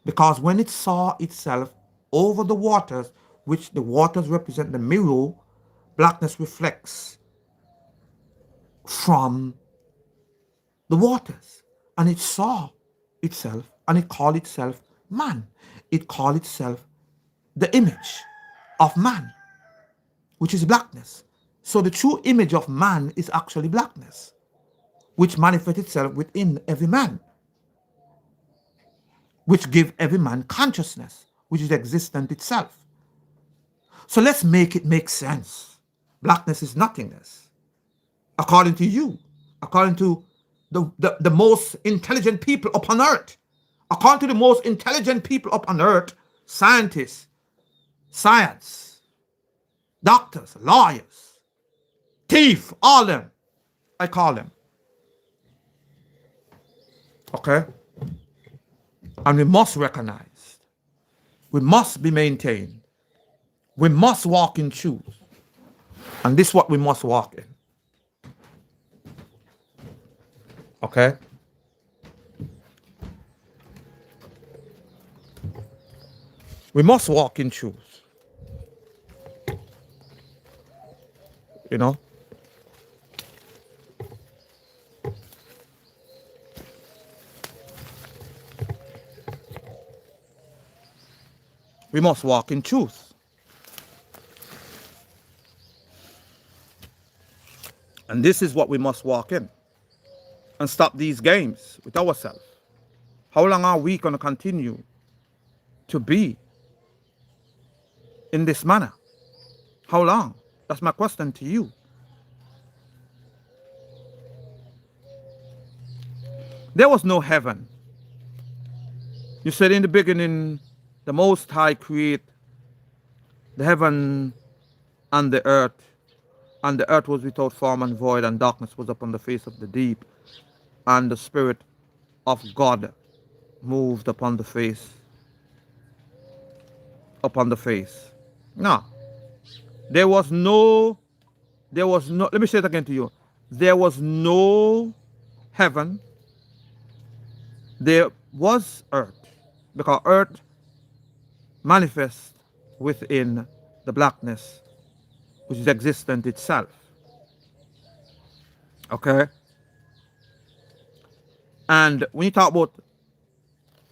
Because when it saw itself over the waters, which the waters represent the mirror, blackness reflects from the waters. And it saw itself and it called itself man. It called itself the image of man, which is blackness. So the true image of man is actually blackness, which manifests itself within every man, which gives every man consciousness, which is existent itself. So let's make it make sense. Blackness is nothingness. According to you, according to the most intelligent people upon earth, according to the most intelligent people upon earth, scientists, science, doctors, lawyers, thief, all them, I call them. Okay? And we must recognize, we must be maintained, we must walk in truth. And this is what we must walk in. Okay? We must walk in truth. You know? We must walk in truth. And this is what we must walk in. And stop these games with ourselves. How long are we going to continue to be in this manner? How long? That's my question to you. There was no heaven. You said in the beginning, the Most High create the heaven and the earth was without form and void, and darkness was upon the face of the deep, and the Spirit of God moved upon the face. No, there was no, let me say it again to you. There was no heaven, there was earth, because earth manifests within the blackness, which is existent itself. Okay? And when you talk about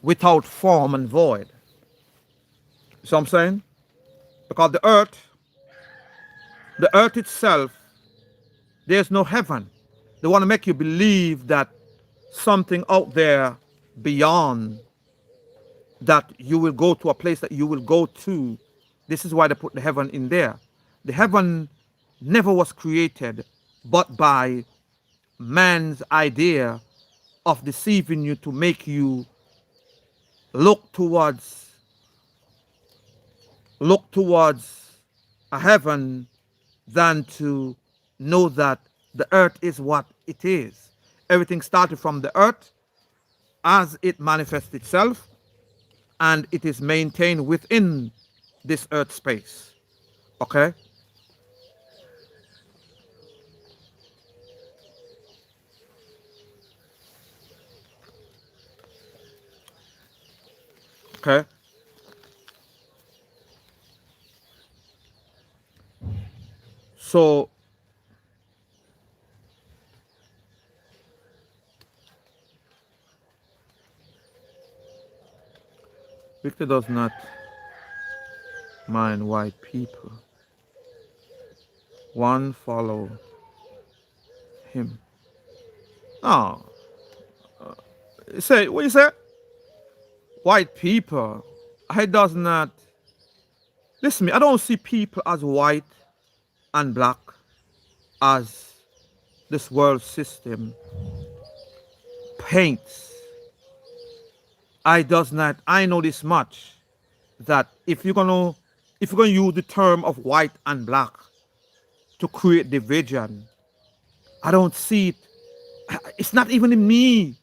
without form and void, you see what I'm saying? Because the earth itself, there's no heaven. They want to make you believe that something out there beyond, that you will go to a place that you will go to. This is why they put the heaven in there. The heaven never was created but by man's idea of deceiving you to make you look towards a heaven than to know that the earth is what it is. Everything started from the earth as it manifests itself, and it is maintained within this earth space. Okay? Okay? So, Victor does not mind white people. One follow him. Oh, say what you say? White people. I does not listen. I don't see people as white and black as this world system paints. I know this much, that if you're gonna use the term of white and black to create division, I don't see it. It's not even in me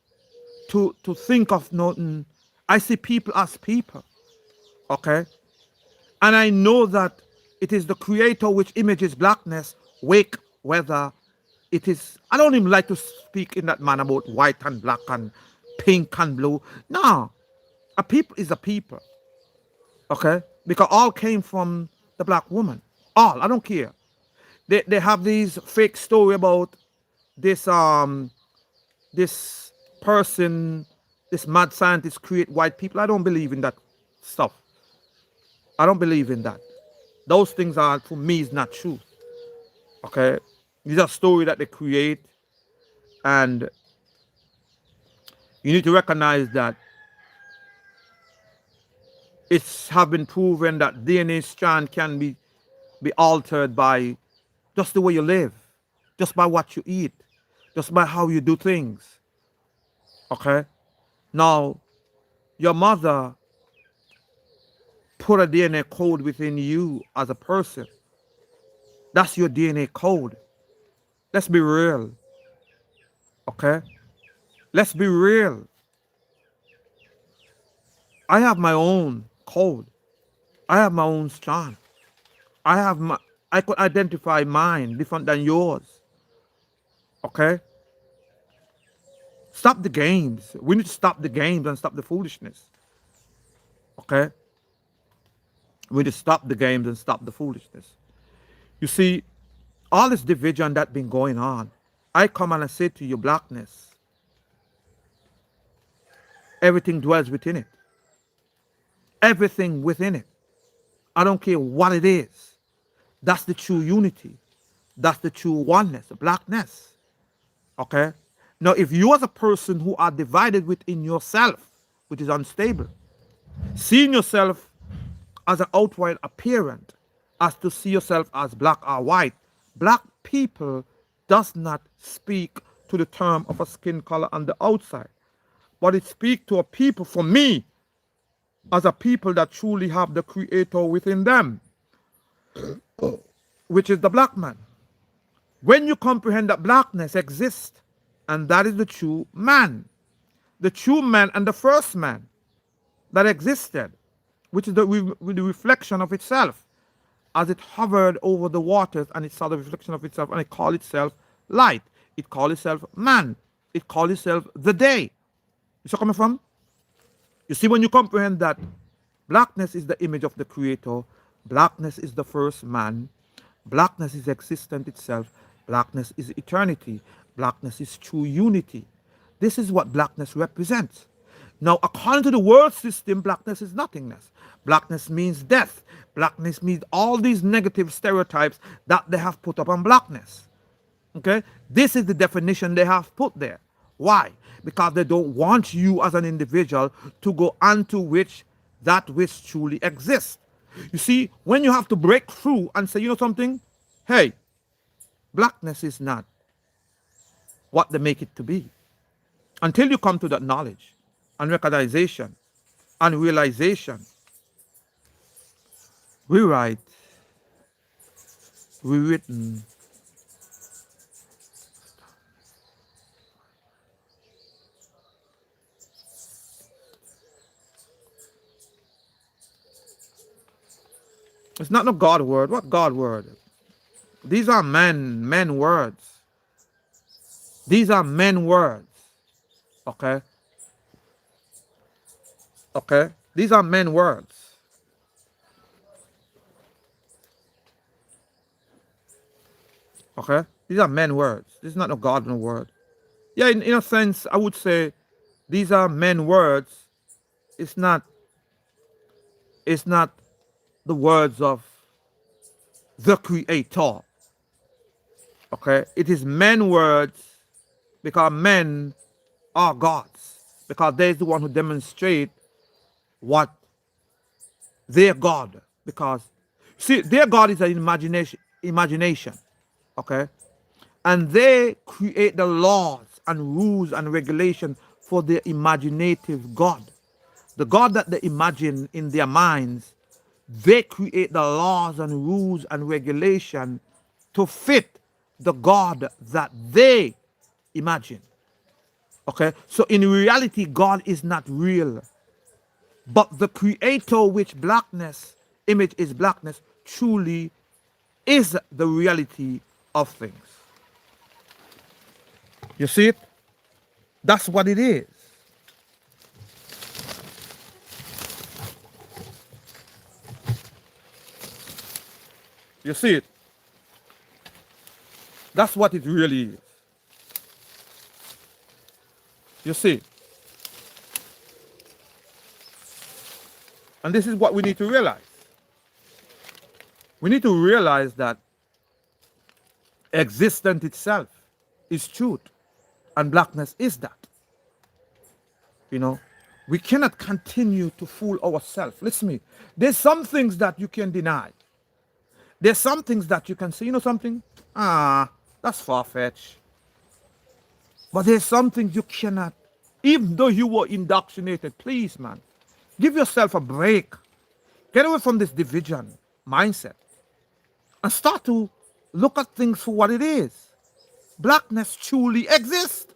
to think of nothing. I see people as people. Okay? And I know that it is the creator which images blackness, wake, whether it is, I don't even like to speak in that manner about white and black and pink and blue. No, a people is a people. Okay? Because all came from the black woman. All, I don't care. They have these fake story about this this person, this mad scientist create white people. I don't believe in that stuff. I don't believe in that. Those things are, for me, is not true. Okay? These are stories that they create, and you need to recognize that it's have been proven that DNA strand can be altered by just the way you live, just by what you eat, just by how you do things. Okay? Now, your mother put a DNA code within you as a person. That's your DNA code. Let's be real. Okay? Let's be real. I have my own code. I have my own strand. I could identify mine different than yours. Okay? Stop the games. We need to stop the games and stop the foolishness. Okay? We need to stop the games and stop the foolishness. You see, all this division that's been going on, I come and I say to you, blackness, everything dwells within it. Everything within it. I don't care what it is. That's the true unity. That's the true oneness, the blackness. Okay? Now, if you as a person who are divided within yourself, which is unstable, seeing yourself as an outward appearance, as to see yourself as black or white. Black people does not speak to the term of a skin color on the outside, but it speaks to a people, for me, as a people that truly have the creator within them, which is the black man. When you comprehend that blackness exists, and that is the true man and the first man that existed, which is the reflection of itself, as it hovered over the waters, and it saw the reflection of itself, and it called itself light. It called itself man. It called itself the day. You see where I'm coming from? You see, when you comprehend that blackness is the image of the creator, blackness is the first man, blackness is existent itself, blackness is eternity, blackness is true unity. This is what blackness represents. Now, according to the world system, blackness is nothingness. Blackness means death. Blackness means all these negative stereotypes that they have put up on blackness. Okay? This is the definition they have put there. Why? Because they don't want you as an individual to go onto that which truly exists. You see, when you have to break through and say, you know something? Hey, blackness is not what they make it to be. Until you come to that knowledge and recognition and realization, we write, we written, it's not no God word. What God word? These are men words. These are men words. Okay? Okay? These are men words. Okay? These are men words. This is not no God no word. Yeah, in a sense, I would say these are men words. It's not the words of the creator. Okay? It is men words because men are gods. Because they're the one who demonstrate what their God. Because see, their God is an imagination. Okay? And they create the laws and rules and regulation for their imaginative God. The God that they imagine in their minds, they create the laws and rules and regulation to fit the God that they imagine. Okay? So in reality, God is not real. But the creator, which blackness, image is blackness, truly is the reality of things. You see it? That's what it is. You see it? That's what it really is. You see? And this is what we need to realize. We need to realize that existence itself is truth, and blackness is that. You know, we cannot continue to fool ourselves. Listen to me. There's some things that you can deny. There's some things that you can say, you know something? That's far-fetched. But there's some things you cannot, even though you were indoctrinated. Please, man, give yourself a break. Get away from this division mindset and start to look at things for what it is. Blackness truly exists.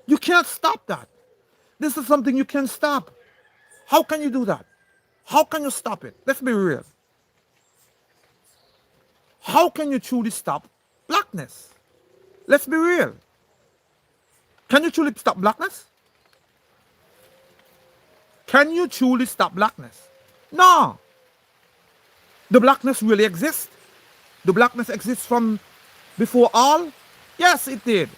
You can't stop that. This is something you can stop. How can you do that? How can you stop it? Let's be real. How can you truly stop blackness? Let's be real. Can you truly stop blackness? Can you truly stop blackness? No. The blackness really exists. The blackness exists from before all. Yes, it did.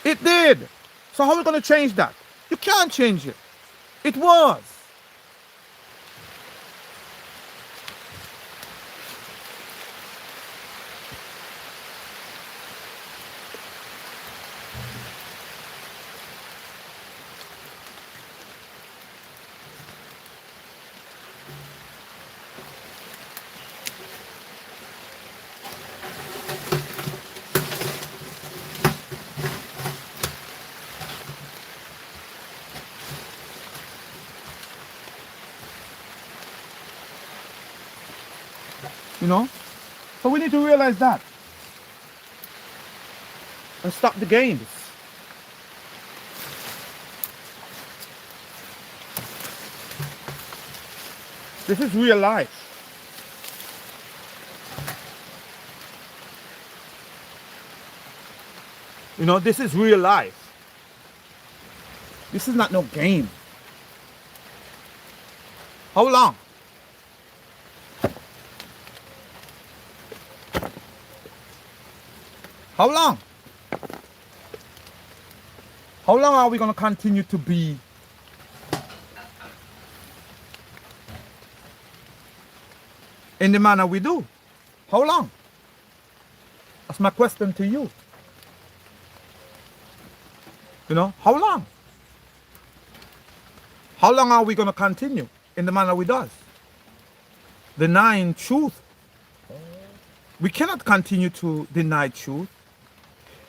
It did. So how are we going to change that? You can't change it. It was. You know? So we need to realize that and stop the games. This is real life. You know, this is real life. This is not no game. How long? How long? How long are we going to continue to be in the manner we do? How long? That's my question to you. You know, how long? How long are we going to continue in the manner we do? Denying truth. We cannot continue to deny truth.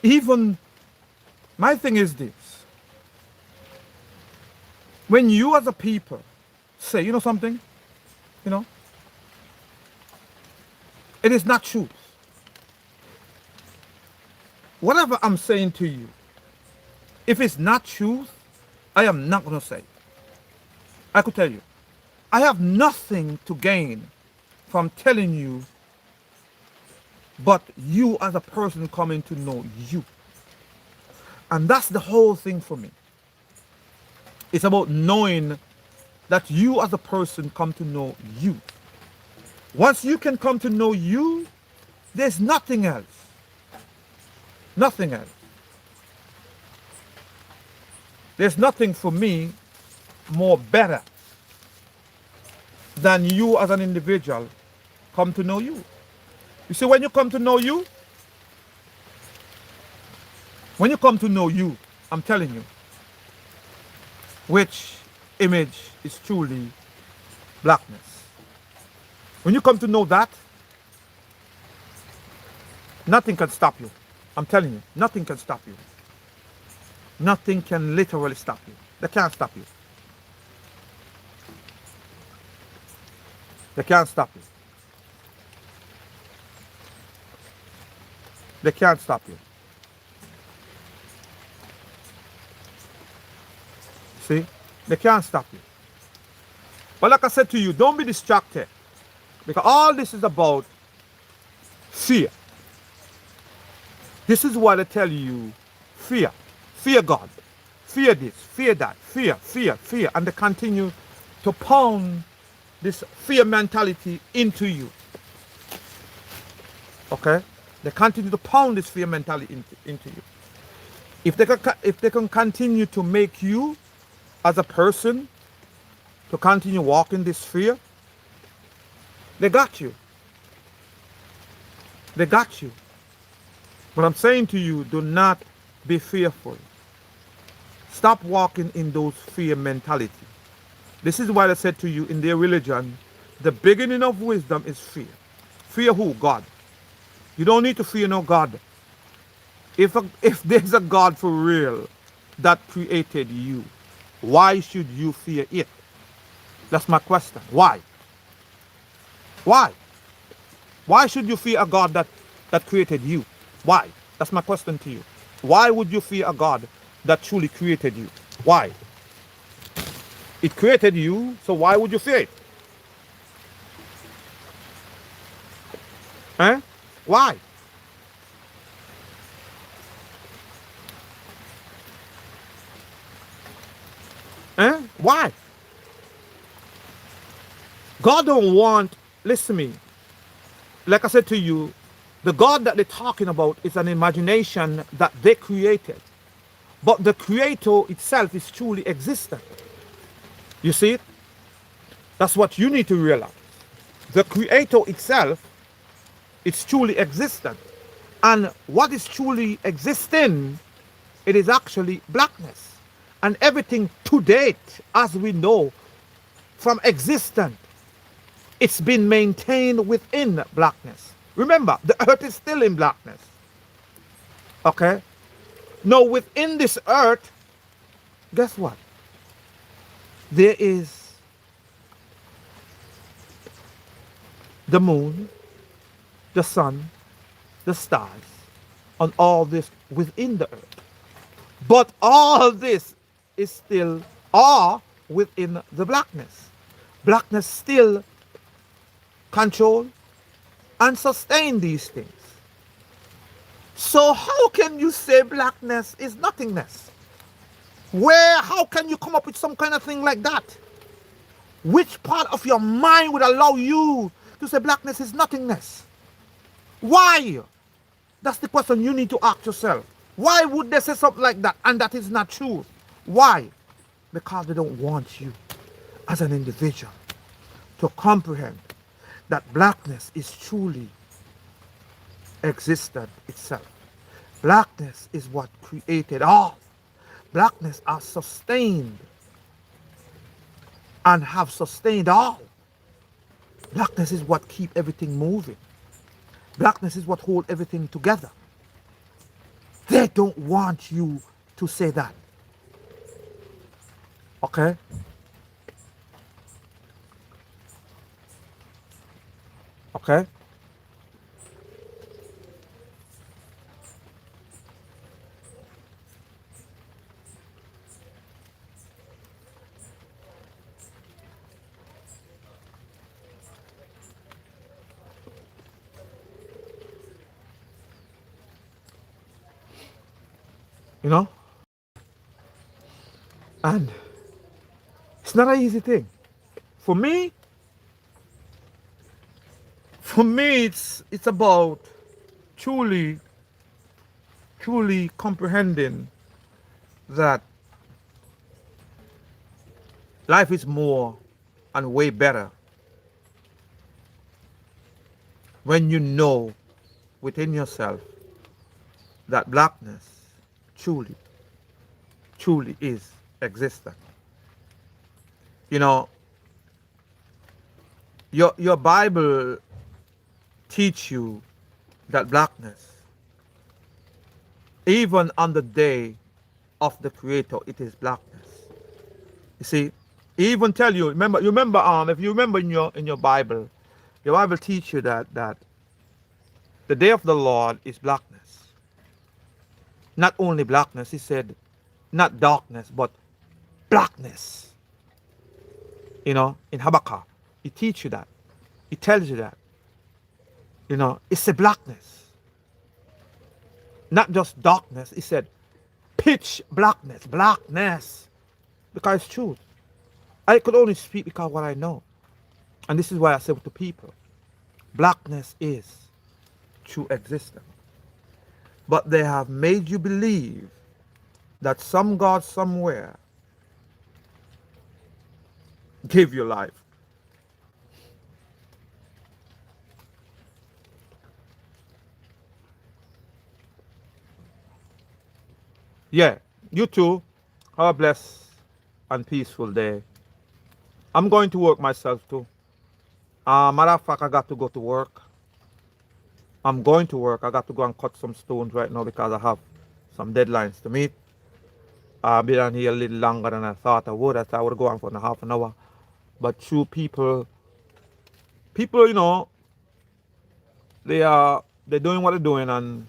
Even, my thing is this. When you as a people say, you know something? You know? It is not truth. Whatever I'm saying to you, if it's not truth, I am not going to say it. I could tell you. I have nothing to gain from telling you, but you as a person coming to know you. And that's the whole thing for me. It's about knowing that you as a person come to know you. Once you can come to know you, there's nothing else. Nothing else. There's nothing for me more better than you as an individual come to know you. You see, when you come to know you, I'm telling you, which image is truly blackness. When you come to know that, nothing can stop you. I'm telling you, nothing can stop you. Nothing can literally stop you. They can't stop you. They can't stop you. They can't stop you. See? They can't stop you. But like I said to you, don't be distracted. Because all this is about fear. This is why they tell you fear. Fear God. Fear this, fear that, fear, fear, fear. And they continue to pound this fear mentality into you. Okay? They continue to pound this fear mentality into you. If they can continue to make you as a person to continue walking this fear, they got you. They got you. But I'm saying to you, do not be fearful. Stop walking in those fear mentality. This is why I said to you, in their religion, the beginning of wisdom is fear. Fear who? God. You don't need to fear no God. If there's a God for real that created you, why should you fear it? That's my question. Why? Why? Why should you fear a God that created you? Why? That's my question to you. Why would you fear a God that truly created you? Why? It created you, so why would you fear it? Eh? Why? Eh? Why? God don't want, listen to me, like I said to you, the God that they're talking about is an imagination that they created. But the creator itself is truly existent. You see it? That's what you need to realize. The creator itself is truly existent. And what is truly existing, it is actually blackness. And everything to date, as we know, from existence, it's been maintained within blackness. Remember, the earth is still in blackness. Okay? Now, within this earth, guess what? There is the moon, the sun, the stars, and all this within the earth. But all this is still are within the blackness. Blackness still control and sustain these things. So how can you say blackness is nothingness? How can you come up with some kind of thing like that? Which part of your mind would allow you to say blackness is nothingness? Why? That's the question you need to ask yourself. Why would they say something like that and that is not true? Why? Because they don't want you as an individual to comprehend that blackness is truly existed itself. Blackness is what created all. Blackness are sustained and have sustained all. Blackness is what keep everything moving. Blackness is what hold everything together. They don't want you to say that. Okay? Okay? You know? And it's not an easy thing. For me, it's about truly, truly comprehending that life is more and way better when you know within yourself that blackness truly, truly is existent. You know, your Bible teach you that blackness, even on the day of the Creator, it is blackness. You see, he even tell you. Remember, if you remember in your Bible teach you that the day of the Lord is blackness. Not only blackness, he said, not darkness, but blackness. You know, in Habakkuk, he teach you that. He tells you that. You know, it's a blackness. Not just darkness. He said, pitch blackness, blackness. Because it's truth. I could only speak because of what I know. And this is why I say to people, blackness is true existence. But they have made you believe that some God somewhere gave you life. Yeah, you too. Have a blessed and peaceful day. I'm going to work myself too. Matter of fact, I got to go to work. I'm going to work. I got to go and cut some stones right now because I have some deadlines to meet. I've been on here a little longer than I thought I would. I thought I would go on for half an hour. But true people, you know, they're doing what they're doing, and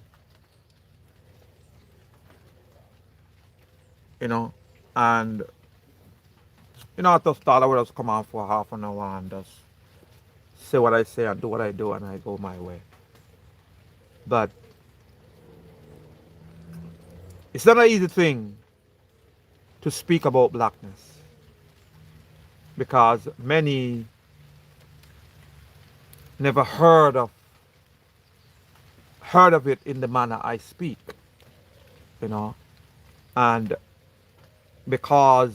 you know, and I just thought I would just come on for half an hour and just say what I say and do what I do, and I go my way. But it's not an easy thing to speak about blackness because many never heard of it in the manner I speak, you know, and because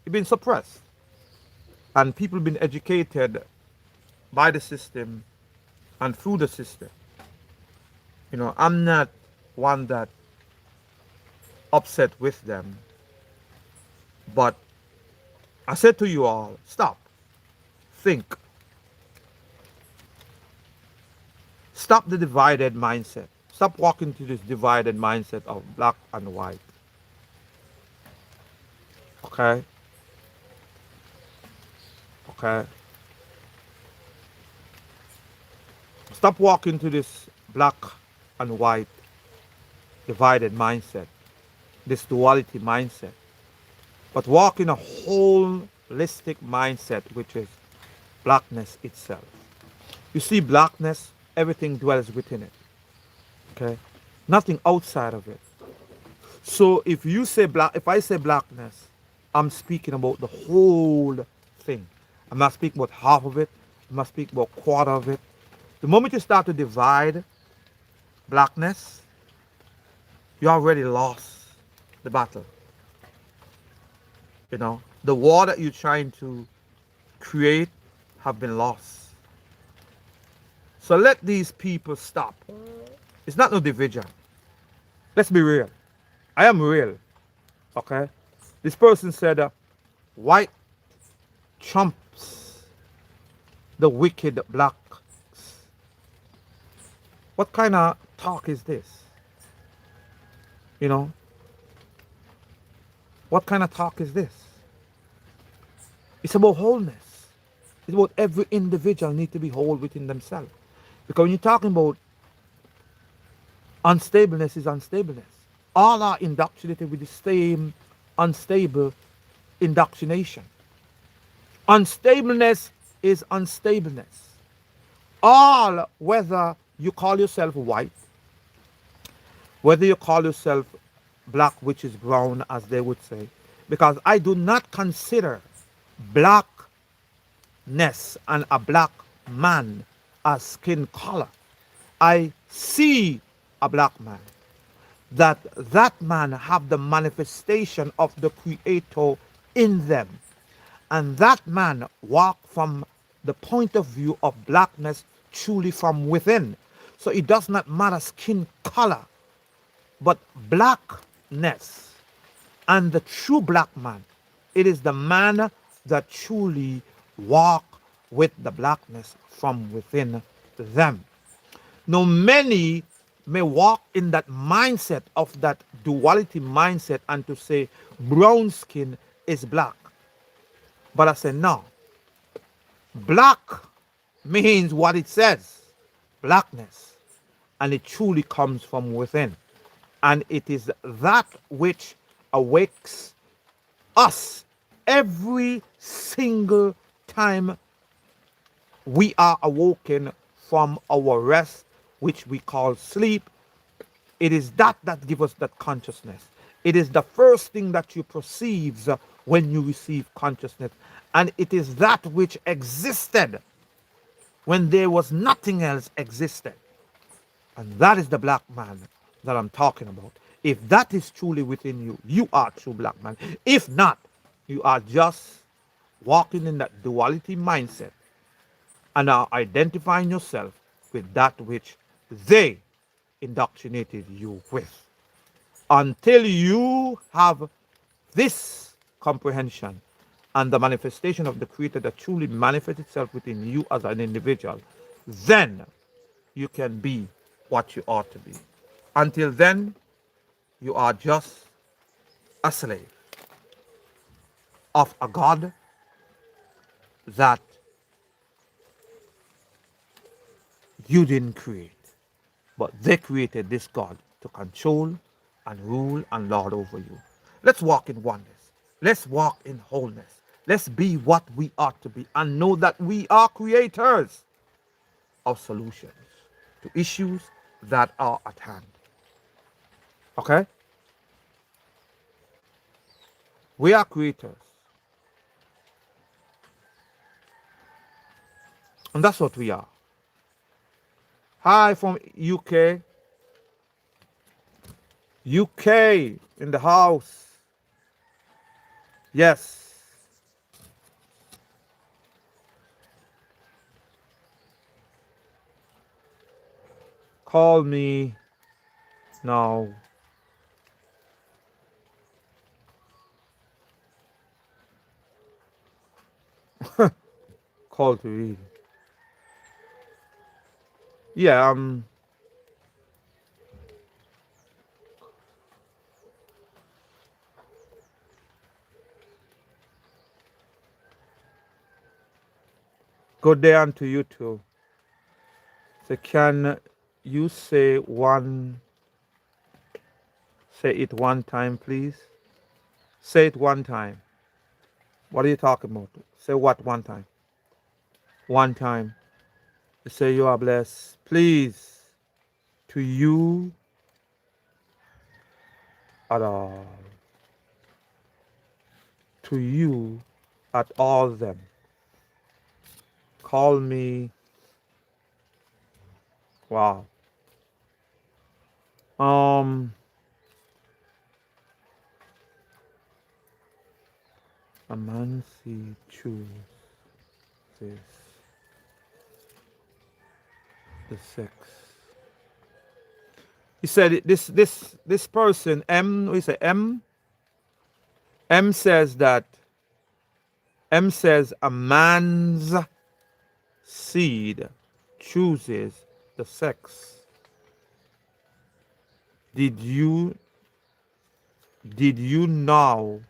it's been suppressed and people been educated by the system and through the system. You know, I'm not one that upset with them, but I said to you all, stop, think, stop the divided mindset. Stop walking to this divided mindset of black and white. Okay? Okay? Stop walking to this black and white divided mindset, this duality mindset, but walk in a holistic mindset, which is blackness itself. You see, blackness, everything dwells within it. Okay? Nothing outside of it. So if you say black, if I say blackness, I'm speaking about the whole thing. I'm not speaking about half of it. I'm not speaking about quarter of it. The moment you start to divide blackness, you already lost the battle. You know, the war that you're trying to create have been lost. So let these people stop. It's not no division. Let's be real. I am real. Okay? This person said, white trumps the wicked blacks. What kind of talk is this? You know? What kind of talk is this? It's about wholeness. It's about every individual need to be whole within themselves. Because when you're talking about unstableness is unstableness. All are indoctrinated with the same unstable indoctrination. Unstableness is unstableness. All, whether you call yourself white, whether you call yourself black, which is brown, as they would say, because I do not consider blackness and a black man as skin color. I see a black man, that man have the manifestation of the creator in them, and that man walk from the point of view of blackness truly from within. So it does not matter skin color, but blackness. And the true black man, it is the man that truly walk with the blackness from within them. Now, many may walk in that mindset of that duality mindset and to say brown skin is black. But I say no. Black means what it says, blackness. And it truly comes from within. And it is that which awakes us every single time we are awoken from our rest, which we call sleep. It is that that gives us that consciousness. It is the first thing that you perceive when you receive consciousness. And it is that which existed when there was nothing else existed. And that is the black man that I'm talking about. If that is truly within you, you are true black man. If not, you are just walking in that duality mindset and are identifying yourself with that which they indoctrinated you with. Until you have this comprehension and the manifestation of the creator that truly manifests itself within you as an individual, then you can be what you ought to be. Until then, you are just a slave of a God that you didn't create, but they created this God to control and rule and lord over you. Let's walk in oneness. Let's walk in wholeness. Let's be what we ought to be and know that we are creators of solutions to issues that are at hand. Okay? We are creators. And that's what we are. Hi from UK. UK in the house. Yes. Call me now. Call to read. Yeah, good day unto you too. So can you say it one time, please? Say it one time. What are you talking about? Say what one time? One time. Say you are blessed. Please, to you at all. To you at all them. Call me. Wow. Amansi choose this. The sex. He said this person M. We say M. M says that M says a man's seed chooses the sex. Did you know?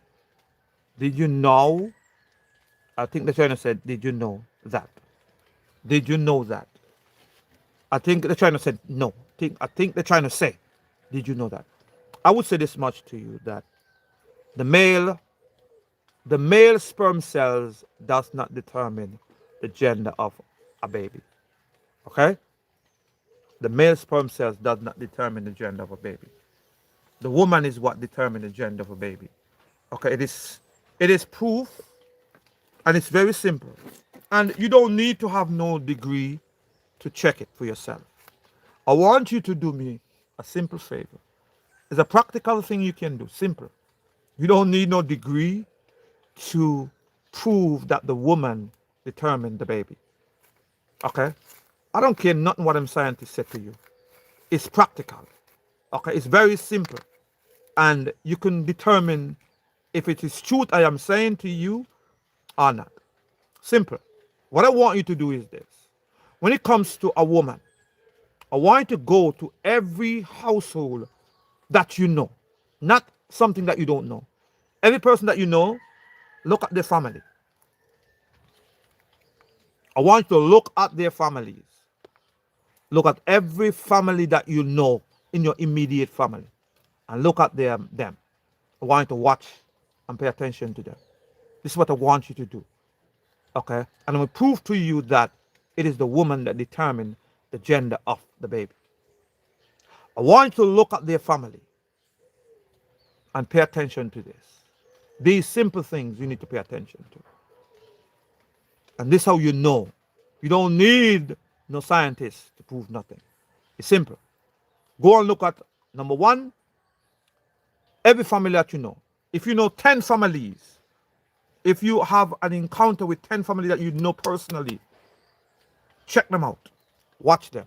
Did you know? I think the China said, did you know that? Did you know that? I think the China said no. I think they're trying to say, did you know that? I would say this much to you, that the male sperm cells does not determine the gender of a baby. Okay? The male sperm cells does not determine the gender of a baby. The woman is what determines the gender of a baby. Okay, it is proof, and it's very simple. And you don't need to have no degree to check it for yourself. I want you to do me a simple favor. It's a practical thing you can do, simple. You don't need no degree to prove that the woman determined the baby. Okay? I don't care nothing what them scientists say to you. It's practical. Okay? It's very simple. And you can determine if it is truth I am saying to you or not. Simple. What I want you to do is this. When it comes to a woman, I want you to go to every household that you know, not something that you don't know. Every person that you know, look at their family. I want you to look at their families. Look at every family that you know in your immediate family, and look at them. I want you to watch and pay attention to them. This is what I want you to do. Okay? And I'm going to prove to you that it is the woman that determines the gender of the baby. I want you to look at their family and pay attention to this. These simple things you need to pay attention to. And this is how you know. You don't need no scientists to prove nothing. It's simple. Go and look at, number one, every family that you know. If you know 10 families, if you have an encounter with 10 families that you know personally, check them out. Watch them.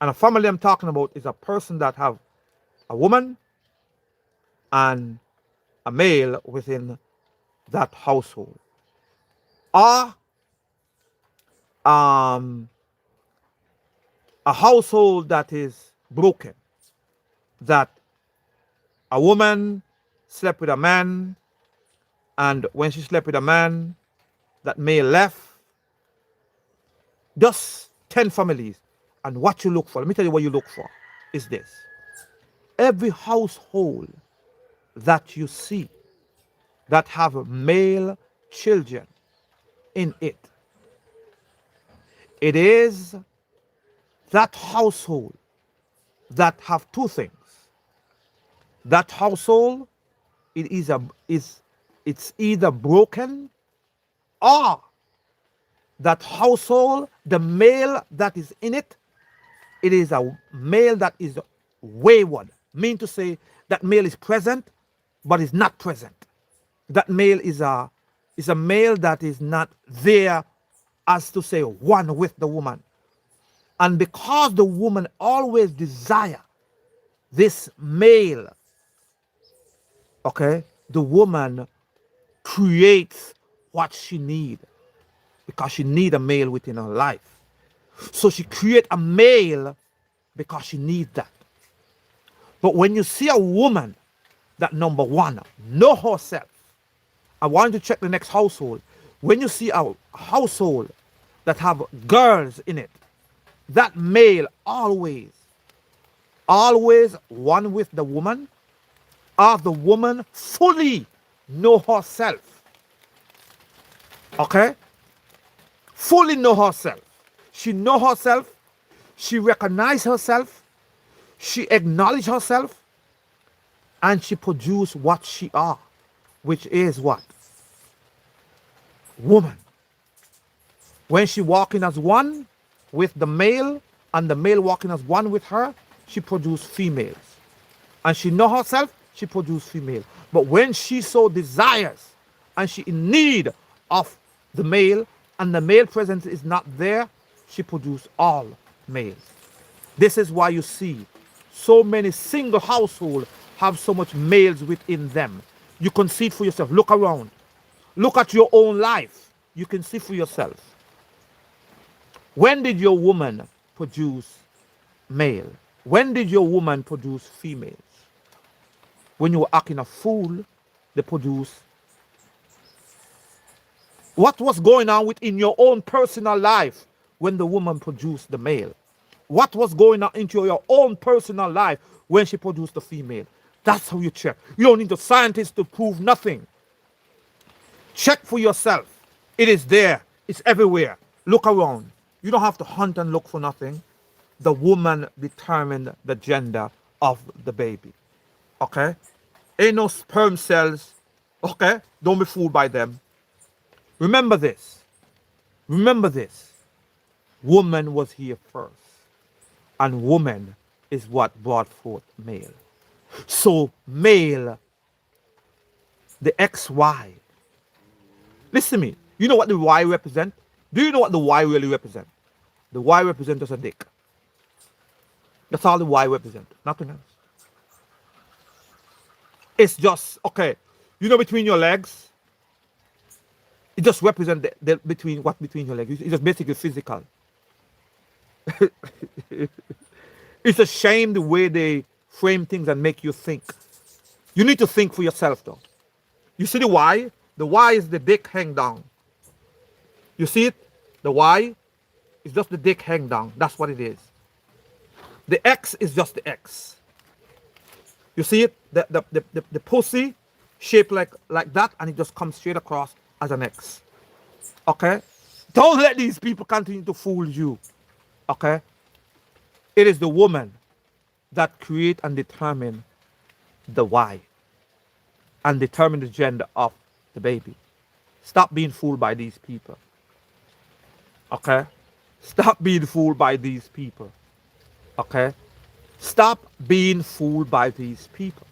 And a family I'm talking about is a person that have a woman and a male within that household. Or a household that is broken, that a woman slept with a man, and when she slept with a man, that male left. Just 10 families. And what you look for, let me tell you what you look for, is this. Every household that you see that have male children in it, it is that household that have two things. That household, it's either broken, or that household, the male that is in it, it is a male that is wayward. Mean to say that male is present, but is not present. That male is a male that is not there, as to say, one with the woman. And because the woman always desire this male, okay, the woman creates what she need, because she need a male within her life. So she create a male because she needs that. But when you see a woman that, number one, know herself, I want you to check the next household. When you see a household that have girls in it, that male always one with the woman, or the woman fully know herself. Okay? Fully know herself. She know herself. She recognize herself. She acknowledge herself. And she produce what she are, which is what? Woman. When she walking as one with the male and the male walking as one with her, she produce females. And she know herself, she produce female. But when she so desires and she in need of the male and the male presence is not there, she produce all males. This is why you see so many single households have so much males within them. You can see it for yourself. Look around. Look at your own life. You can see for yourself. When did your woman produce male? When did your woman produce females? When you were acting a fool, they produce. What was going on within your own personal life when the woman produced the male? What was going on into your own personal life when she produced the female? That's how you check. You don't need a scientist to prove nothing. Check for yourself. It is there. It's everywhere. Look around. You don't have to hunt and look for nothing. The woman determined the gender of the baby. Okay? Ain't no sperm cells. Okay? Don't be fooled by them. Remember this. Remember this. Woman was here first. And woman is what brought forth male. So male, the XY. Listen to me. You know what the Y represent? Do you know what the Y really represent? The Y represents just a dick. That's all the Y represent. Nothing else. It's just, okay, you know between your legs, it just represents the between what between your legs. It's just basically physical. It's a shame the way they frame things and make you think. You need to think for yourself though. You see the Y? The Y is the dick hang down. You see it? The Y is just the dick hang down. That's what it is. The X is just the X. You see it? The pussy shaped like that, and it just comes straight across as an X. Okay? Don't let these people continue to fool you. Okay? It is the woman that create and determine the Y and determine the gender of the baby. Stop being fooled by these people. Okay? Stop being fooled by these people. Okay? Stop being fooled by these people.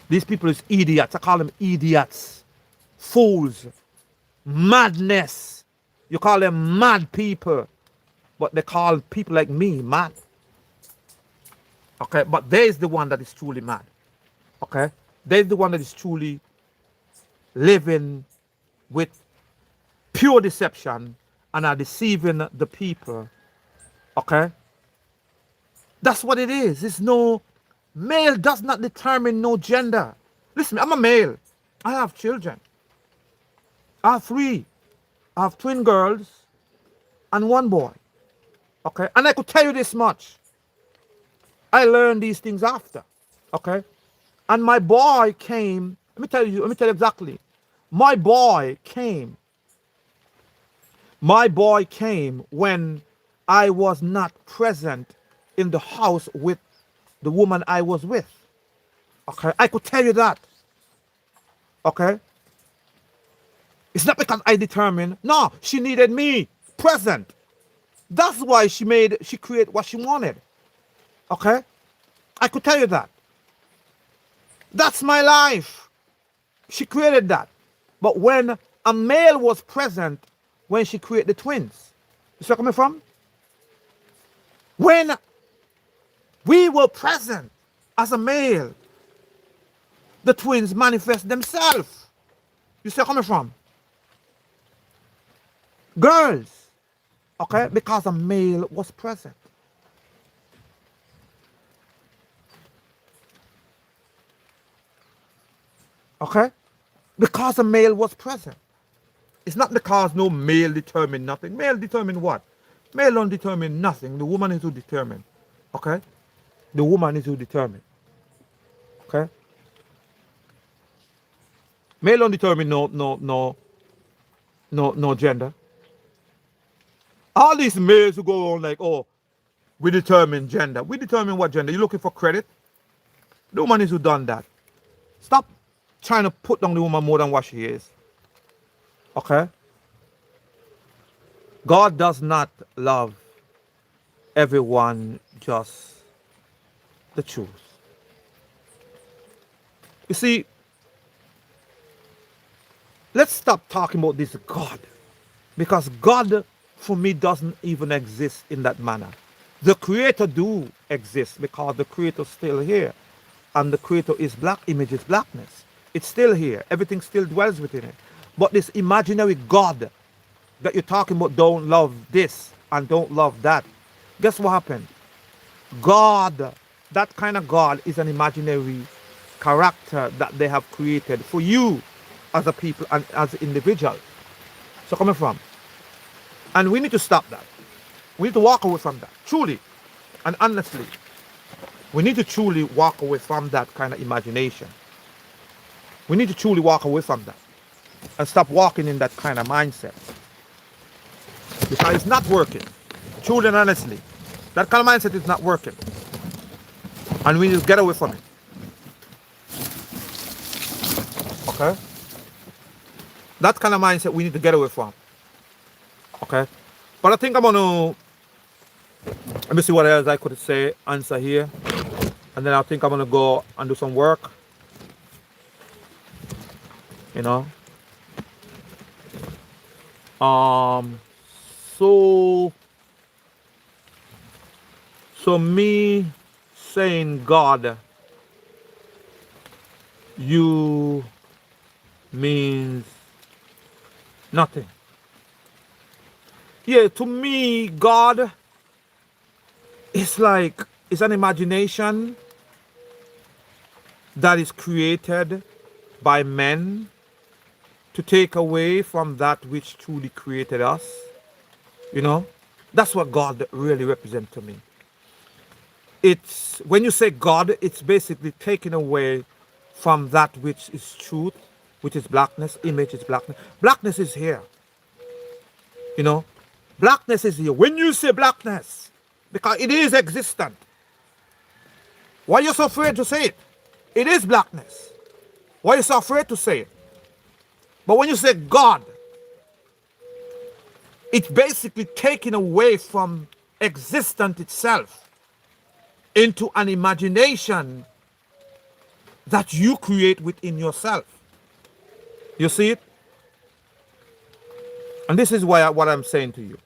These people is idiots. I call them idiots. Fools. Madness. You call them mad people. But they call people like me mad. Okay? But there is the one that is truly mad. Okay? There is the one that is truly living with pure deception and are deceiving the people. Okay? That's what it is. It's no, male does not determine no gender. Listen, I'm a male. I have children. I have 3. I have twin girls and 1 boy. Okay? And I could tell you this much. I learned these things after. Okay? And my boy came, let me tell you exactly. My boy came when I was not present in the house with the woman I was with. Okay? I could tell you that. Okay? It's not because I determined. No, she needed me present. That's why she created what she wanted. Okay? I could tell you that. That's my life. She created that. But when a male was present when she created the twins, you see where I'm coming from? When we were present as a male, the twins manifest themselves. You see where I'm coming from? Girls, okay, because a male was present. Okay? Because a male was present. It's not because no male determined nothing. Male determined what? Male don't determine nothing. The woman is who determine. Okay? The woman is who determine. Okay? Male don't determine no gender. All these males who go on like, oh, we determine gender. We determine what gender? You looking for credit? The woman is who done that. Stop trying to put down the woman more than what she is. Okay? God does not love everyone just the truth. You see, let's stop talking about this God. Because God, for me, doesn't even exist in that manner. The Creator do exist because the Creator is still here. And the Creator is black, image is blackness. It's still here. Everything still dwells within it. But this imaginary God that you're talking about don't love this and don't love that. Guess what happened? God, that kind of God is an imaginary character that they have created for you as a people and as an individual. So coming from. And we need to stop that. We need to walk away from that. Truly and honestly. We need to truly walk away from that kind of imagination. We need to truly walk away from that. And stop walking in that kind of mindset. Because it's not working. Truly and honestly. That kind of mindset is not working. And we need to get away from it. Okay? That kind of mindset we need to get away from. Okay? But I think I'm going to... Let me see what else I could say, answer here. And then I think I'm going to go and do some work. You know? So me saying God, you means nothing. Yeah, to me, God is like, it's an imagination that is created by men to take away from that which truly created us. You know, that's what God really represents to me. It's, when you say God, it's basically taking away from that which is truth, which is blackness, image is blackness. Blackness is here. You know, blackness is here. When you say blackness, because it is existent. Why are you so afraid to say it? It is blackness. Why are you so afraid to say it? But when you say God, it's basically taking away from existence itself into an imagination that you create within yourself. You see it? And this is why what I'm saying to you.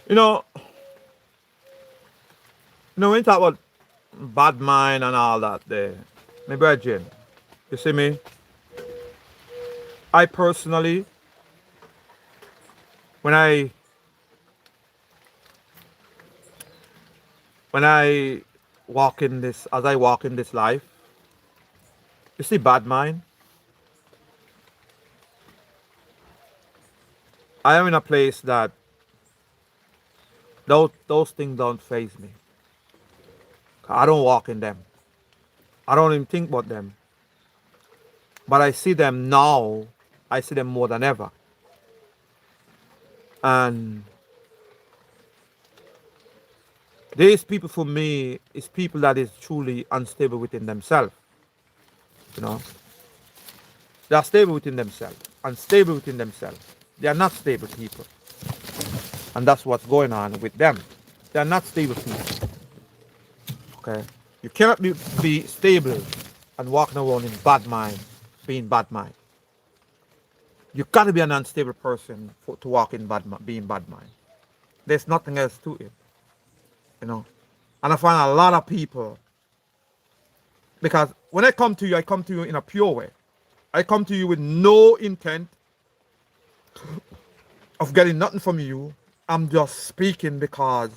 You know, when you talk about bad mind and all that there, my brethren, you see me? I personally, when I walk in this, as I walk in this life, you see bad mind? I am in a place that those things don't faze me. I don't walk in them. I don't even think about them. But I see them now. I see them more than ever. And these people for me is people that is truly unstable within themselves. You know? They are stable within themselves. Unstable within themselves. They are not stable people. And that's what's going on with them. They are not stable people. Okay? You cannot be stable and walking around in bad mind, being bad mind. You gotta be an unstable person to walk in being bad mind. There's nothing else to it, you know. And I find a lot of people, because when I come to you, I come to you in a pure way. I come to you with no intent of getting nothing from you. I'm just speaking because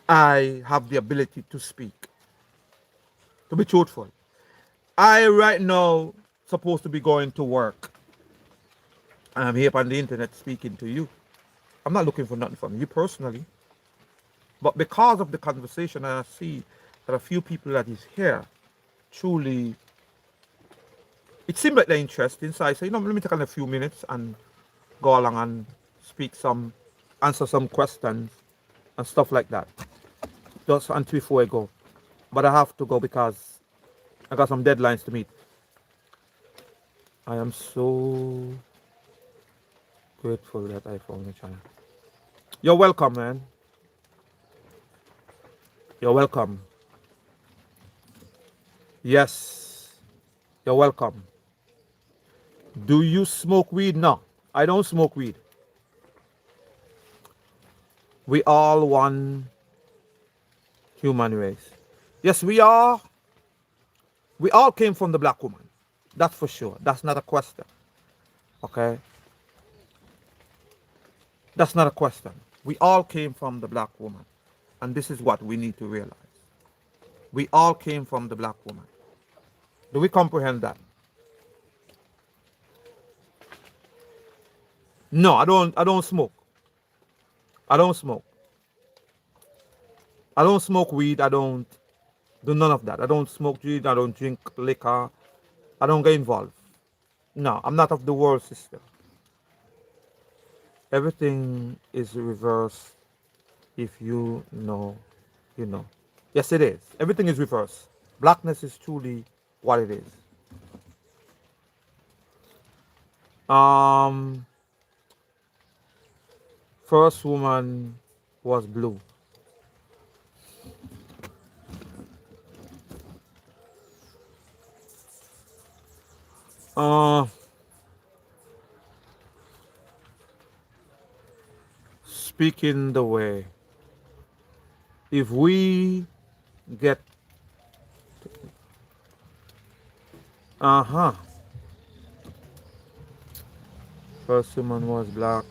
I have the ability to speak, to be truthful. I right now supposed to be going to work, and I'm here on the internet speaking to you. I'm not looking for nothing from you personally, but because of the conversation, I see that a few people that is here truly, it seemed like they're interested. So I say, let me take a few minutes and go along and speak some, answer some questions and stuff like that. Just until before I go. But I have to go because I got some deadlines to meet. I am so grateful that I found a channel. You're welcome, man. You're welcome. Yes, you're welcome. Do you smoke weed? No, I don't smoke weed. We all one human race. Yes, we are. We all came from the black woman. That's for sure. That's not a question. Okay? That's not a question. We all came from the black woman. And this is what we need to realize. We all came from the black woman. Do we comprehend that? No, I don't smoke. I don't smoke. I don't smoke weed. I don't do none of that. I don't smoke weed. I don't drink liquor. I don't get involved. No, I'm not of the world system. Everything is reversed. If you know, you know. Yes, it is. Everything is reversed. Blackness is truly what it is. First woman was blue. Speaking the way, if we get first woman was black,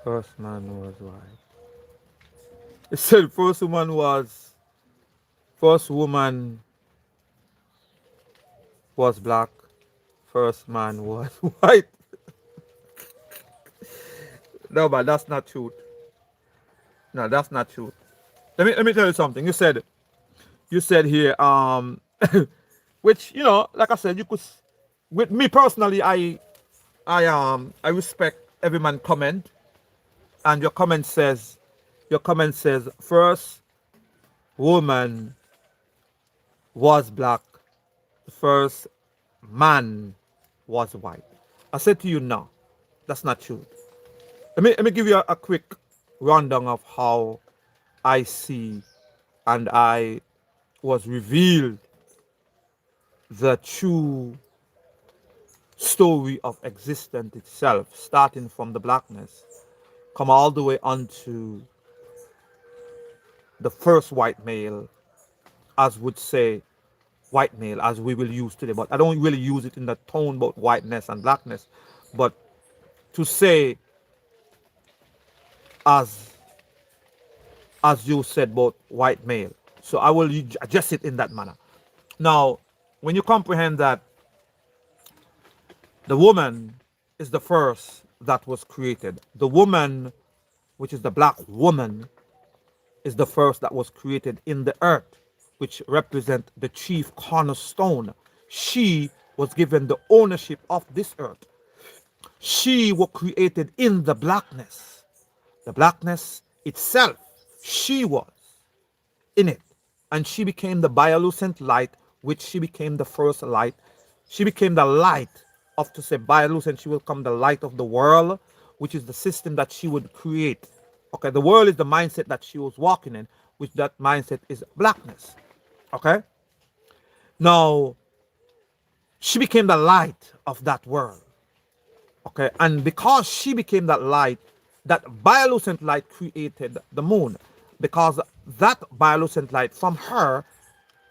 first man was white. It said first woman was black, first man was white. No, but that's not true. No, that's not true. Let me tell you something. You said here, which, like I said, you could, with me personally, I respect every man comment, and your comment says first woman was black, first man was white. I said to you, no, that's not true. Let me give you a quick rundown of how I see and I was revealed the true story of existence itself, starting from the blackness, come all the way onto the first white male, as would say white male, as we will use today. But I don't really use it in the tone about whiteness and blackness, but to say, as you said about white male. So I will adjust it in that manner. Now, when you comprehend that the woman is the first that was created, the woman, which is the black woman, is the first that was created in the earth, which represent the chief cornerstone. She was given the ownership of this earth. She was created in the blackness. The blackness itself, she was in it. And she became the bioluminescent light, which she became the first light. She became the light of, to say bioluminescent, she will become the light of the world, which is the system that she would create. Okay, the world is the mindset that she was walking in, which that mindset is blackness. Okay, now she became the light of that world. Okay, and because she became that light, that bioluminescent light created the moon, because that bioluminescent light from her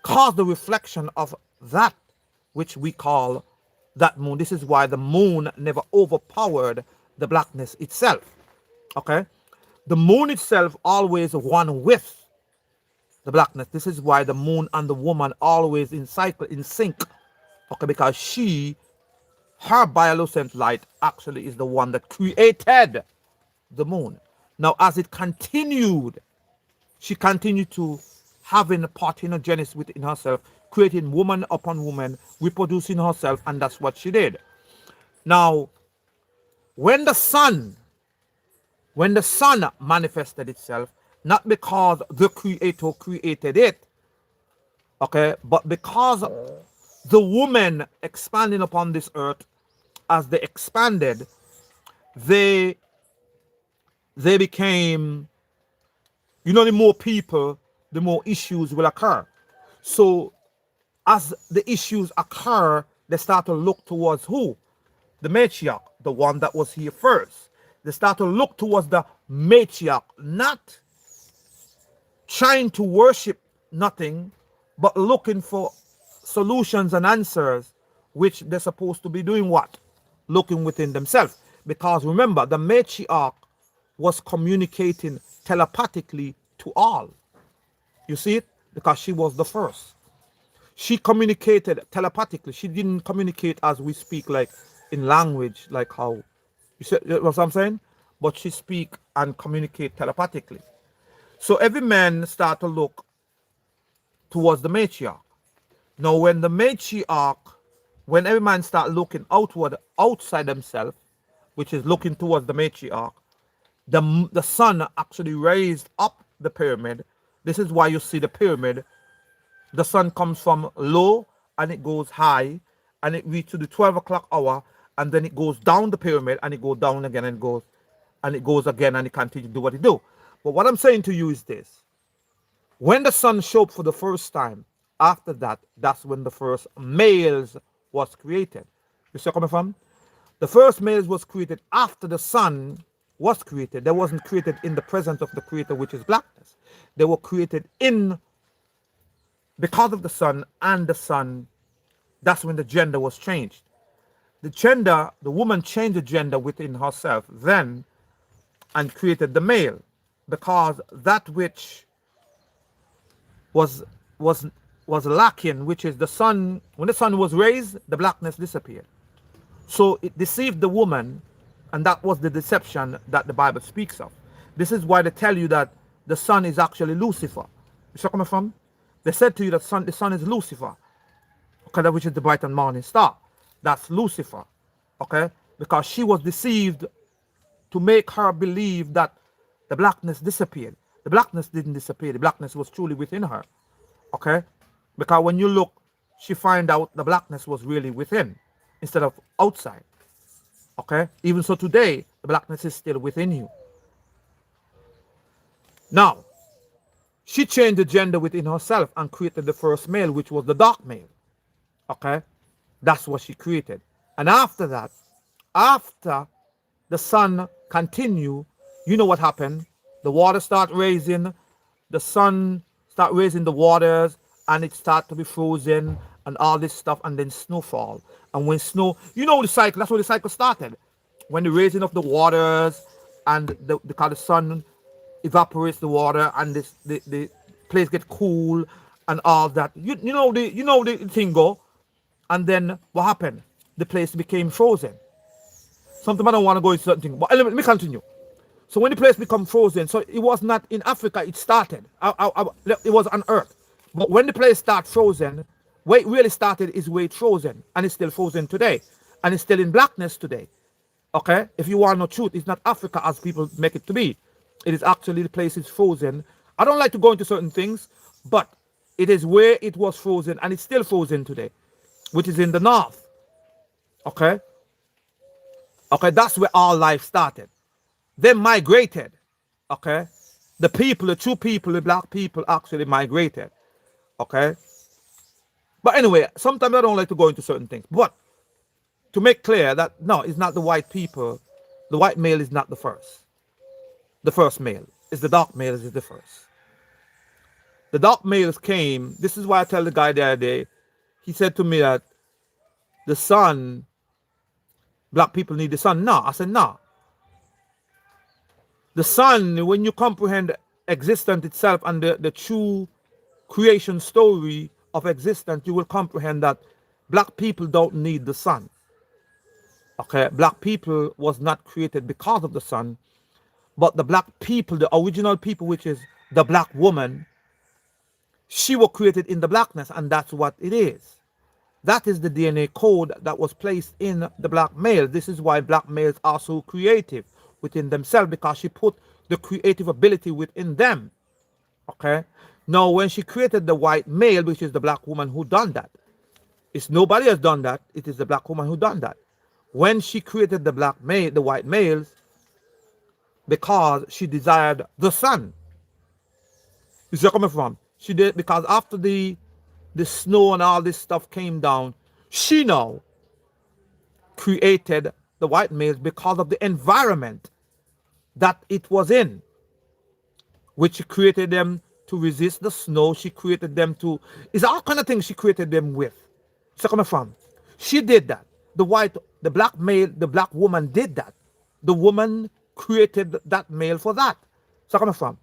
caused the reflection of that which we call that moon. This is why the moon never overpowered the blackness itself. Okay, the moon itself always one with the blackness. This is why the moon and the woman always in cycle, in sync. Okay, because her bioluminescent light actually is the one that created the moon. Now, as it continued, she continued to having parthenogenesis within herself, creating woman upon woman, reproducing herself, and that's what she did. Now, when the sun, manifested itself, not because the creator created it, okay, but because the woman expanding upon this earth, as they expanded, they became, the more people, the more issues will occur. So as the issues occur, they start to look towards who? The matriarch, the one that was here first. They start to look towards the matriarch, not trying to worship nothing, but looking for solutions and answers, which they're supposed to be doing what? Looking within themselves. Because remember, the matriarch was communicating telepathically to all. You see it? Because she was the first. She communicated telepathically. She didn't communicate as we speak, like in language, like how you see what I'm saying? But she speak and communicate telepathically. So every man start to look towards the matriarch. Now when the matriarch, when every man start looking outward, outside themselves, which is looking towards the matriarch, the sun actually raised up the pyramid. This is why you see the pyramid. The sun comes from low and it goes high, and it reaches to the 12 o'clock hour, and then it goes down the pyramid and it goes down again and it goes again, and it continues to do what it do. But what I'm saying to you is this: when the sun showed up for the first time, after that, that's when the first males was created. You see where I'm coming from? The first males was created after the sun was created. They wasn't created in the presence of the creator, which is blackness. They were created in because of the sun, and the sun, that's when the gender was changed. The woman changed the gender within herself then and created the male, because that which was lacking, which is the sun. When the sun was raised, the blackness disappeared. So it deceived the woman, and that was the deception that the Bible speaks of. This is why they tell you that the sun is actually Lucifer. You see where I'm coming from? They said to you that the sun is Lucifer, okay, which is the bright and morning star. That's Lucifer, okay? Because she was deceived to make her believe that the blackness disappeared. The blackness didn't disappear. The blackness was truly within her, okay? Because when you look, she find out the blackness was really within instead of outside, okay? Even so today, the blackness is still within you. Now, she changed the gender within herself and created the first male, which was the dark male, okay? That's what she created. And after that, after the sun continue, you know what happened? The water start raising, the sun start raising the waters, and it start to be frozen and all this stuff, and then snowfall. And when snow, you know the cycle, that's where the cycle started. When the raising of the waters and because the sun evaporates the water and the place get cool and all that. You know the thing go, and then what happened? The place became frozen. Sometimes I don't want to go into certain things, but let me continue. So when the place become frozen, so it was not in Africa, it started. It was on Earth. But when the place start frozen, where it really started is where it's frozen, and it's still frozen today, and it's still in blackness today. Okay? If you want no truth, it's not Africa as people make it to be. It is actually the place is frozen. I don't like to go into certain things, but it is where it was frozen, and it's still frozen today, which is in the north. Okay? Okay, that's where all life started. They migrated. Okay? The people, the true people, the black people actually migrated. Okay? But anyway, sometimes I don't like to go into certain things. But to make clear that no, it's not the white people. The white male is not the first. The first male. It's the dark male is the first. The dark males came. This is why I tell the guy the other day. He said to me that the sun, black people need the sun. No, I said no. The sun, when you comprehend existence itself and the true creation story of existence, you will comprehend that black people don't need the sun. Okay, black people was not created because of the sun, but the black people, the original people, which is the black woman, she was created in the blackness, and that's what it is. That is the DNA code that was placed in the black male. This is why black males are so creative within themselves, because she put the creative ability within them. Okay. Now, when she created the white male, which is the black woman who done that, it's nobody has done that. It is the black woman who done that. When she created the black male, the white males, because she desired the sun. You see where I'm coming from? She did because after the snow and all this stuff came down, she now created the white males because of the environment that it was in, which she created them to resist the snow. She created them to, it's all kind of things she created them with. So coming from, she did that. The white, the black male, the black woman did that. The woman created that male for that. So coming from,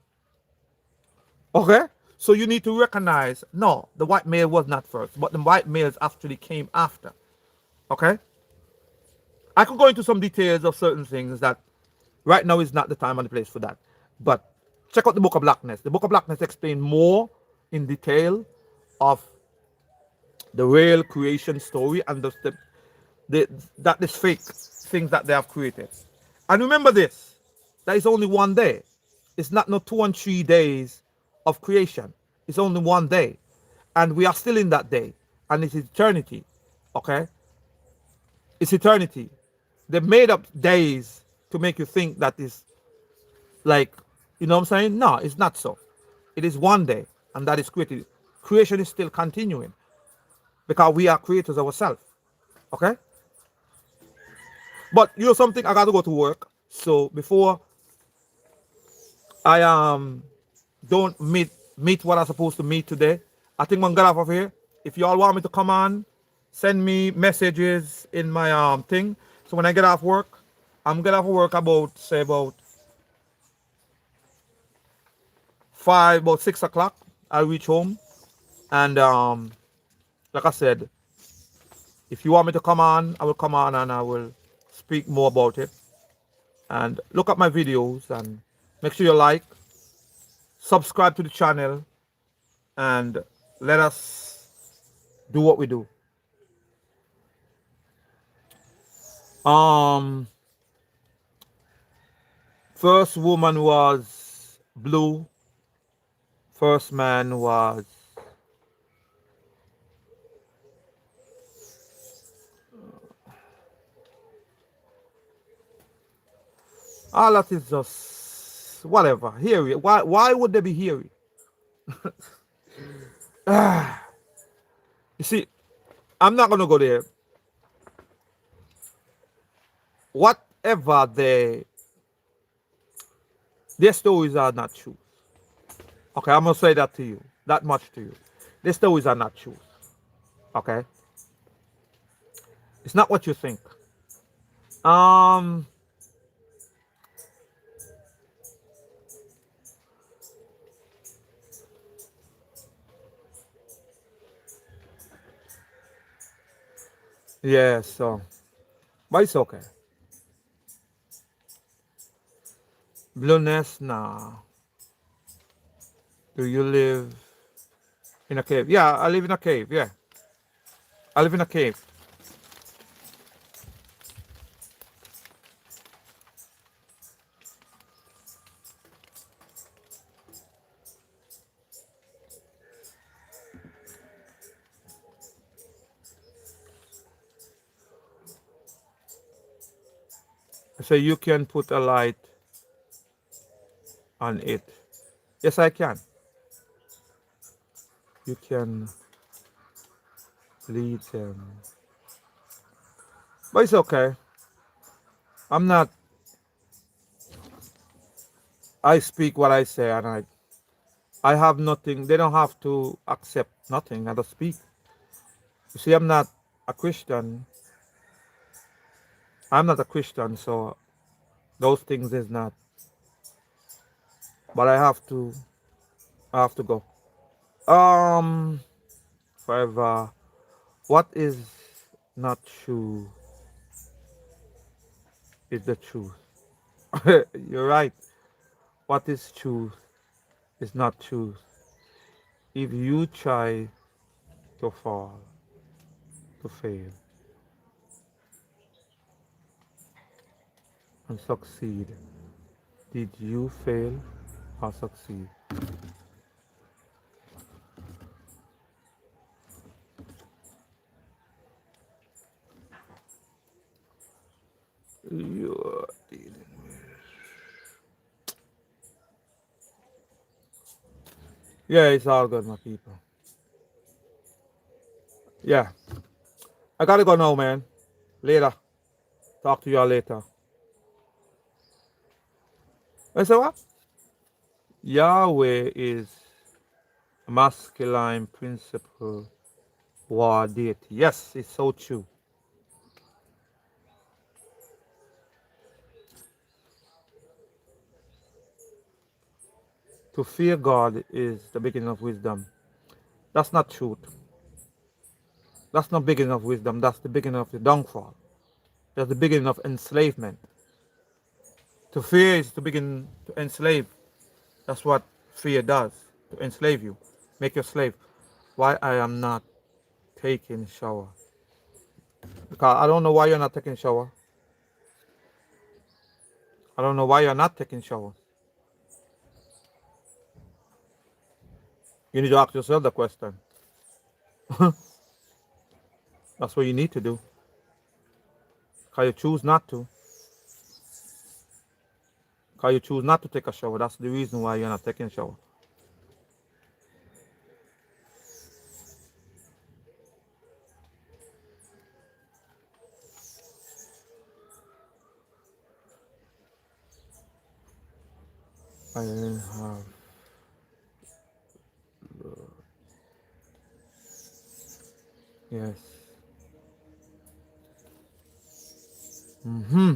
okay. So you need to recognize, no, the white male was not first, but the white males actually came after. Okay. I could go into some details of certain things that right now is not the time and the place for that. But check out the Book of Blackness. The Book of Blackness explains more in detail of the real creation story and that this fake things that they have created. And remember this, that is only one day. It's not no 2 and 3 days of creation. It's only one day. And we are still in that day. And it's eternity. Okay? It's eternity. They made up days to make you think that is like, you know what I'm saying? No, it's not so. It is one day, and that is created. Creation is still continuing because we are creators ourselves. Okay? But you know something, I gotta go to work. So before I don't meet what I'm supposed to meet today, I think I'm gonna get off of here. If y'all want me to come on, send me messages in my thing. So when I get off work, I'm gonna have work about say about 6 o'clock. I'll reach home. And like I said, if you want me to come on, I will come on and I will speak more about it. And look at my videos and make sure you like, subscribe to the channel, and let us do what we do. First woman was blue. First man was all that is just whatever. Hairy. Why would they be hairy? You see, I'm not gonna go there. Whatever their stories are not true. Okay, I'm gonna say that to you. That much to you. Their stories are not true. Okay? It's not what you think. Um yeah, so but it's okay. Blueness, nah. Do you live in a cave? Yeah, I live in a cave, yeah. I live in a cave. So you can put a light on it. Yes, I can. You can lead them. But it's okay. I'm not, I speak what I say, and I have nothing. They don't have to accept nothing. I just speak. You see, a Christian. I'm not a Christian, so those things is not. But I have to go. Um, forever. What is not true is the truth. You're right. What is truth is not truth. If you try to fall, to fail, and succeed, did you fail or succeed? You are dealing with. Yeah, it's all good, my people. Yeah, I gotta go now, man. Later. Talk to y'all later. I say what? Yahweh is a masculine principle war deity. Yes, it's so true. To fear God is the beginning of wisdom. That's not truth. That's not beginning of wisdom. That's the beginning of the downfall. That's the beginning of enslavement. To fear is to begin to enslave. That's what fear does. To enslave you. Make you a slave. Why I am not taking shower? Because I don't know why you're not taking shower. I don't know why you're not taking shower. You need to ask yourself the question. That's what you need to do. Because you choose not to. Because you choose not to take a shower. That's the reason why you're not taking a shower. I have. Yes. Mm-hmm.